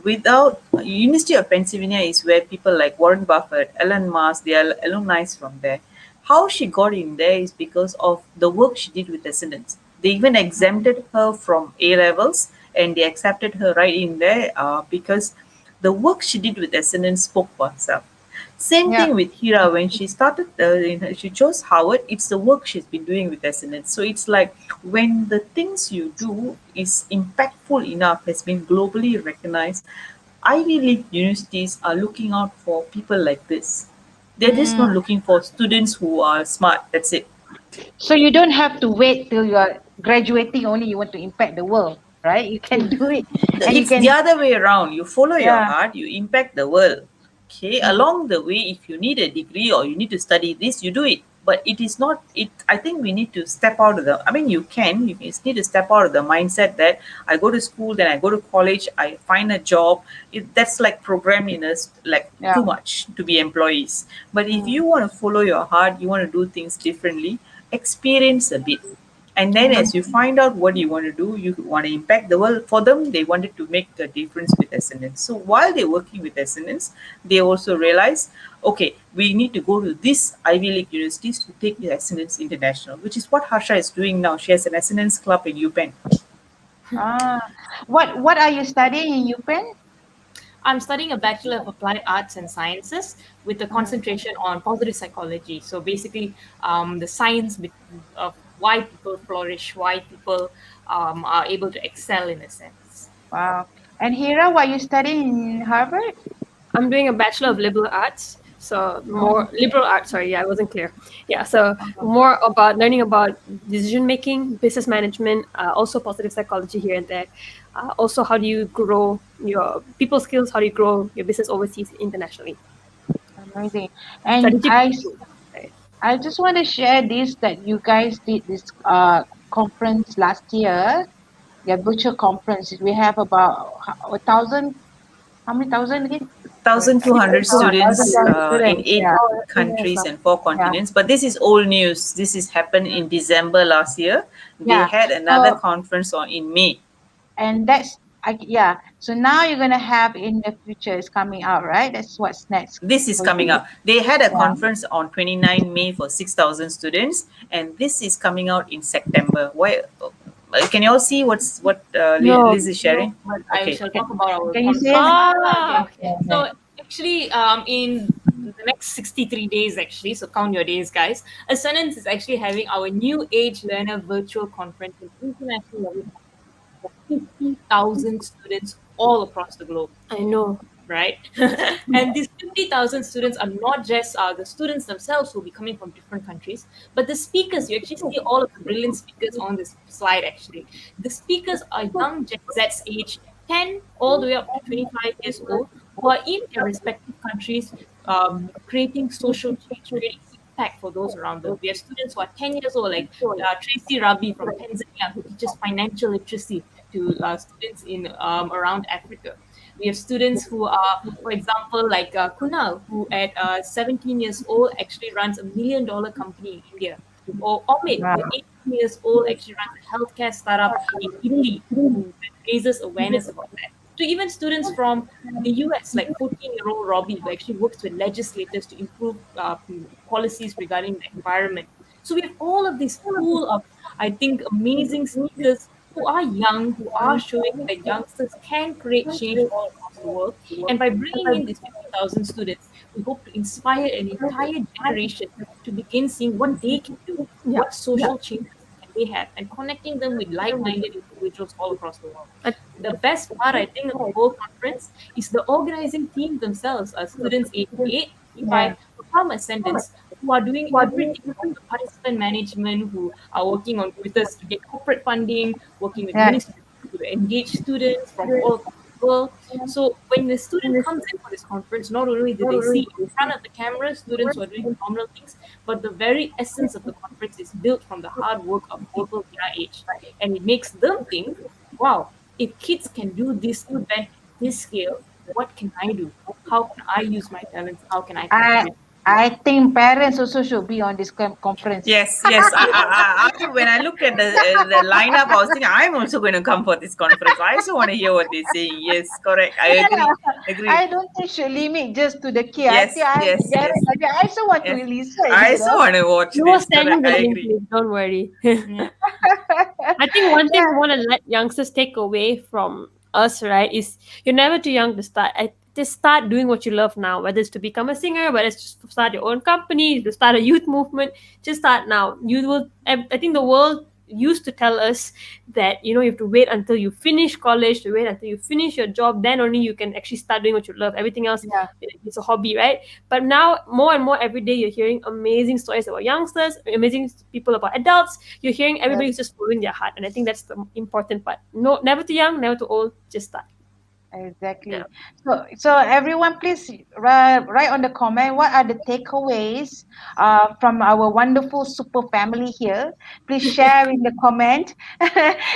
without University of Pennsylvania is where people like Warren Buffett, Elon Musk, they are alumni from there. How she got in there is because of the work she did with Descendants. They even exempted her from A levels and they accepted her right in there because the work she did with Essendon spoke for herself. Same Yeah. thing with Hira when she started, she chose Howard. It's the work she's been doing with Essendon. So it's like when the things you do is impactful enough, has been globally recognized. Ivy League universities are looking out for people like this. They're just not Mm. looking for students who are smart. That's it. So you don't have to wait till you are graduating only you want to impact the world, right? You can do it, and you It's the can. other way around. You follow your Yeah. heart, you impact the world. Okay, Mm. along the way, if you need a degree or you need to study this, you do it. But it is not it. I think we need to step out of the. I mean, you just need to step out of the mindset that I go to school, then I go to college, I find a job. That's like programmed in us like Yeah. too much to be employees. But if Mm. you want to follow your heart, you want to do things differently, experience a bit, and then Mm. as you find out what you want to do, you want to impact the world. For them, they wanted to make a difference with Essendon. So while they're working with Essendon, they also realize, okay, we need to go to this Ivy League universities to take the Essendon International, which is what Harsha is doing now. She has an Essendon club in UPenn. Ah. What are you studying in UPenn? I'm studying a Bachelor of Applied Arts and Sciences with a Mm. concentration on positive psychology. So basically, the science of why people flourish, why people are able to excel in a sense. Wow. And Hira, what are you studying in Harvard? I'm doing a Bachelor of Liberal Arts. So more liberal arts, sorry, yeah, I wasn't clear. Yeah, so more about learning about decision making, business management, also positive psychology here and there. Also, how do you grow your people skills? How do you grow your business overseas internationally? Amazing. And Strategic thinking, right? I just want to share this that you guys did this conference last year, your virtual conference. We have about a thousand. How many thousand again? Sorry. 1,200 students 1,200 in students. 8 Yeah. Oh, countries yes. and 4 Yeah. continents. But this is old news. This is happened in December last year. They Yeah. had another So conference in May. and yeah. So now you're gonna have in the future is coming out, right? That's what's next This is for coming you. up. They had a Yeah. conference on 29 May for 6,000 students, and this is coming out in September. Why? Can you all see what No. Liz is No, sharing? but I Okay. shall talk about our Can you say conference. it? Ah, Okay. okay. Yeah. So actually, in the next 63 days, actually, so count your days, guys. Ascendance is actually having our new age learner virtual conference in international level for 50,000 students all across the globe. I know. right? And these 50,000 students are not just the students themselves who will be coming from different countries, but the speakers. You actually see all of the brilliant speakers on this slide, actually. The speakers are young Gen Z's age 10 all the way up to 25 years old who are in their respective countries creating social change, creating impact for those around them. We have students who are 10 years old, like Tracy Rabi from Tanzania, who teaches financial literacy to students in around Africa. We have students who are, for example, like Kunal, who at 17 years old actually runs $1 million company in India. Or Omid, who at 18 years old actually runs a healthcare startup in Italy, who raises awareness about that. To even students from the US, like 14-year-old Robbie, who actually works with legislators to improve policies regarding the environment. So we have all of this pool of, I think, amazing speakers who are young, who are showing that youngsters can create change all across the world. And by bringing in these 50,000 students, we hope to inspire an entire generation to begin seeing what they can do, what social changes can they have, and connecting them with like-minded individuals all across the world. The best part, I think, of the whole conference is the organizing team themselves, students aged 8 to 55 from Ascendance, who are doing everything from the participant management, who are working on with us to get corporate funding, working with Yeah. ministries to engage students from all across the world. So when the student comes in for this conference, not only do they see in front of the camera students who are doing phenomenal things, but the very essence of the conference is built from the hard work of people their age. And it makes them think, wow, if kids can do this event at this scale, what can I do? How can I use my talents? How can I I contribute? I think parents also should be on this conference. Yes, yes. When I looked at the lineup, I was thinking I'm also going to come for this conference. I also want to hear what they say. Yes, correct. I agree. Agree. I don't think should limit just to the kid. I Yes, think I'm yes, yes, I also want to yes. listen, I you also know. want to watch You will this. send me Correct. the I link, agree. please. Don't worry. Yeah. I think one thing Yeah. we want to let youngsters take away from us, right, is you're never too young to start. Just start doing what you love now, whether it's to become a singer, whether it's just to start your own company, to start a youth movement. Just start now. You will. I think the world used to tell us that you have to wait until you finish college, to wait until you finish your job, then only you can actually start doing what you love. Everything else Yeah. is a hobby, right? But now more and more every day you're hearing amazing stories about youngsters, amazing people about adults. You're hearing everybody who's just following their heart, and I think that's the important part. No, never too young, never too old. Just start. Yeah. Exactly. So everyone, please write on the comment what are the takeaways from our wonderful super family here. Please share in the comment.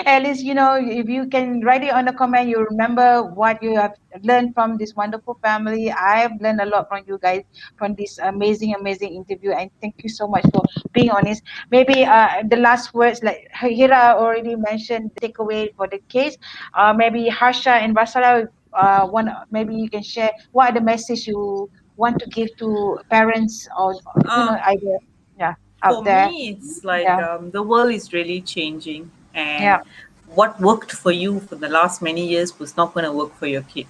At least if you can write it on the comment, you remember what you have learned from this wonderful family. I have learned a lot from you guys from this amazing, amazing interview, and thank you so much for being honest. Maybe the last words, like Hira already mentioned, the takeaway for the case. Maybe Harsha and Valsala, maybe you can share what are the message you want to give to parents or Uh, either yeah for out there. me, it's like Yeah, the world is really changing, and yeah. what worked for you for the last many years was not going to work for your kid.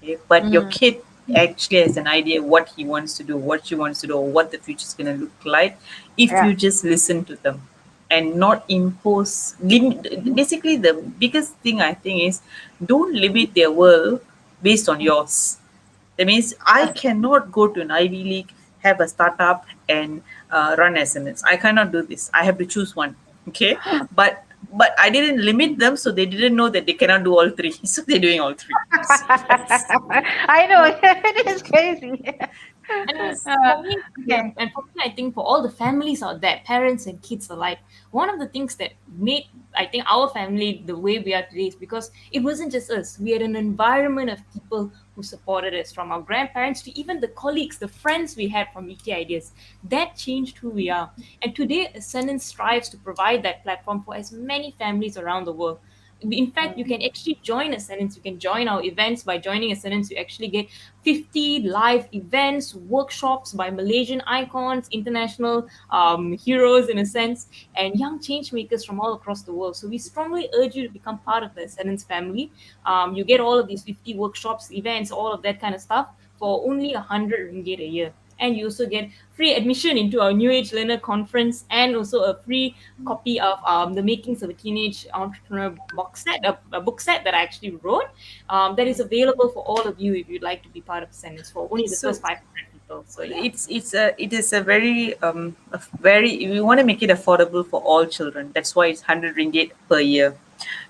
Okay? But your Mm, kid actually has an idea what he wants to do, what she wants to do, or what the future is going to look like if yeah. you just listen to them and not impose. Basically, the biggest thing I think is don't limit their world based on yours. That means I cannot go to an Ivy League, have a startup, and run SMS. I cannot do this. I have to choose one. Okay, but I didn't limit them, so they didn't know that they cannot do all three. So they're doing all three. You see, that's I know it is crazy. And uh, for me, yeah, okay. and for me, I think for all the families out there, parents and kids alike, one of the things that made, I think, our family the way we are today is because it wasn't just us. We had an environment of people who supported us, from our grandparents to even the colleagues, the friends we had from ET Ideas. That changed who we are. And today, Ascendance strives to provide that platform for as many families around the world. In fact, you can actually join Ascendance. You can join our events. By joining Ascendance, you actually get 50 live events, workshops by Malaysian icons, international heroes in a sense, and young change makers from all across the world. So we strongly urge you to become part of the Ascendance family. You get all of these 50 workshops, events, all of that kind of stuff for only 100 ringgit a year. and you also get free admission into our New Age Learner Conference, and also a free copy of the Makings of a Teenage Entrepreneur box set, a book set that I actually wrote. That is available for all of you if you'd like to be part of Ascendance for only the So first 500 people. So yeah. it is a very we want to make it affordable for all children. That's why it's 100 ringgit per year.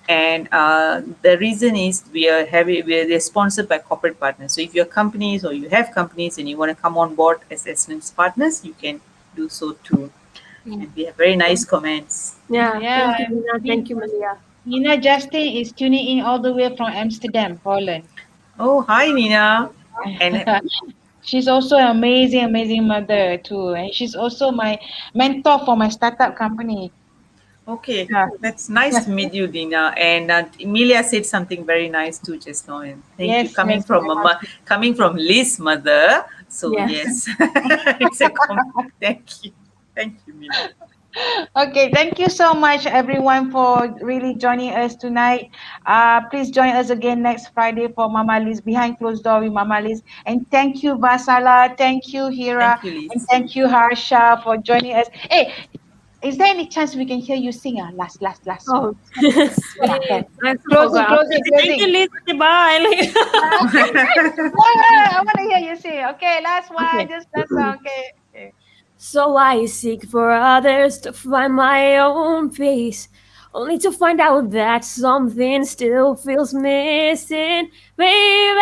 And the reason is they're sponsored by corporate partners. So if you're companies or you have companies and you want to come on board as Essence partners, you can do so too. And we have very nice comments. Yeah, Yeah. thank you, Nina. Thank you, Malia. Nina Justin is tuning in all the way from Amsterdam, Holland. Oh, hi Nina. And She's also an amazing, amazing mother too. And she's also my mentor for my startup company. okay, Yeah. that's nice to meet you, Nina. And Emilia said something very nice too just now. And thank you, Yes, coming yes. from coming from Liz's mother. So Yeah. yes, it's thank you, thank you, Nina. Okay, thank you so much everyone for really joining us tonight. Please join us again next Friday for Mamaliez Behind Closed Door with Mamaliez. And thank you Valsala, thank you Heerraa, Thank you, and Liz. thank you Harsha for joining us. Hey, is there any chance we can hear you sing? Last song. Oh, Can I? Can. I also Closing, forgot. closing, Thank you, closing. Liz. Okay, bye. I want to hear you sing. Okay, last one, Okay. just last song. Okay. So I seek for others to find my own peace, only to find out that something still feels missing. Baby,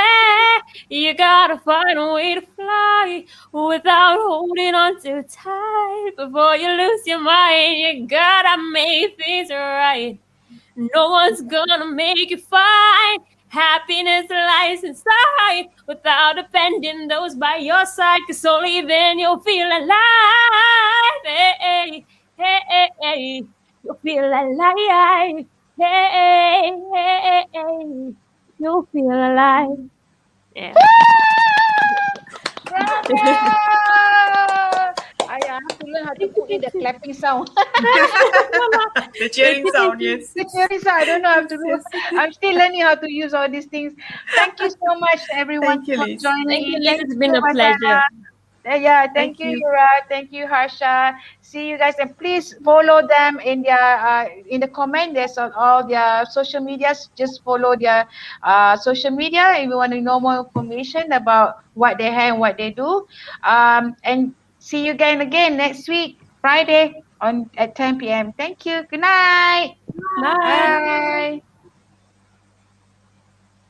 you gotta find a way to fly without holding on too tight. Before you lose your mind, you gotta make things right. No one's gonna make you fine. Happiness lies inside without depending those by your side. Cause only then you'll feel alive. Hey, hey, hey, hey. You'll feel alive. Hey, hey, hey. You'll feel alive. Yeah. Bravo! I have to learn how to put in the clapping sound. The cheering sound, yes. Seriously, I don't know how to do. I'm still learning how to use all these things. Thank you so much, everyone, Thank you, for Liz. joining Thank you, in. Liz. Thank It's you, been a Vasana. pleasure. Yeah, thank Thank you, you. Heerraa. Thank you, Harsha. See you guys, and please follow them in the comment. There's on all their social medias. Just follow their social media if you want to know more information about what they have and what they do. And see you again next week, Friday on at 10 p.m. Thank you. Good night. Bye. Bye.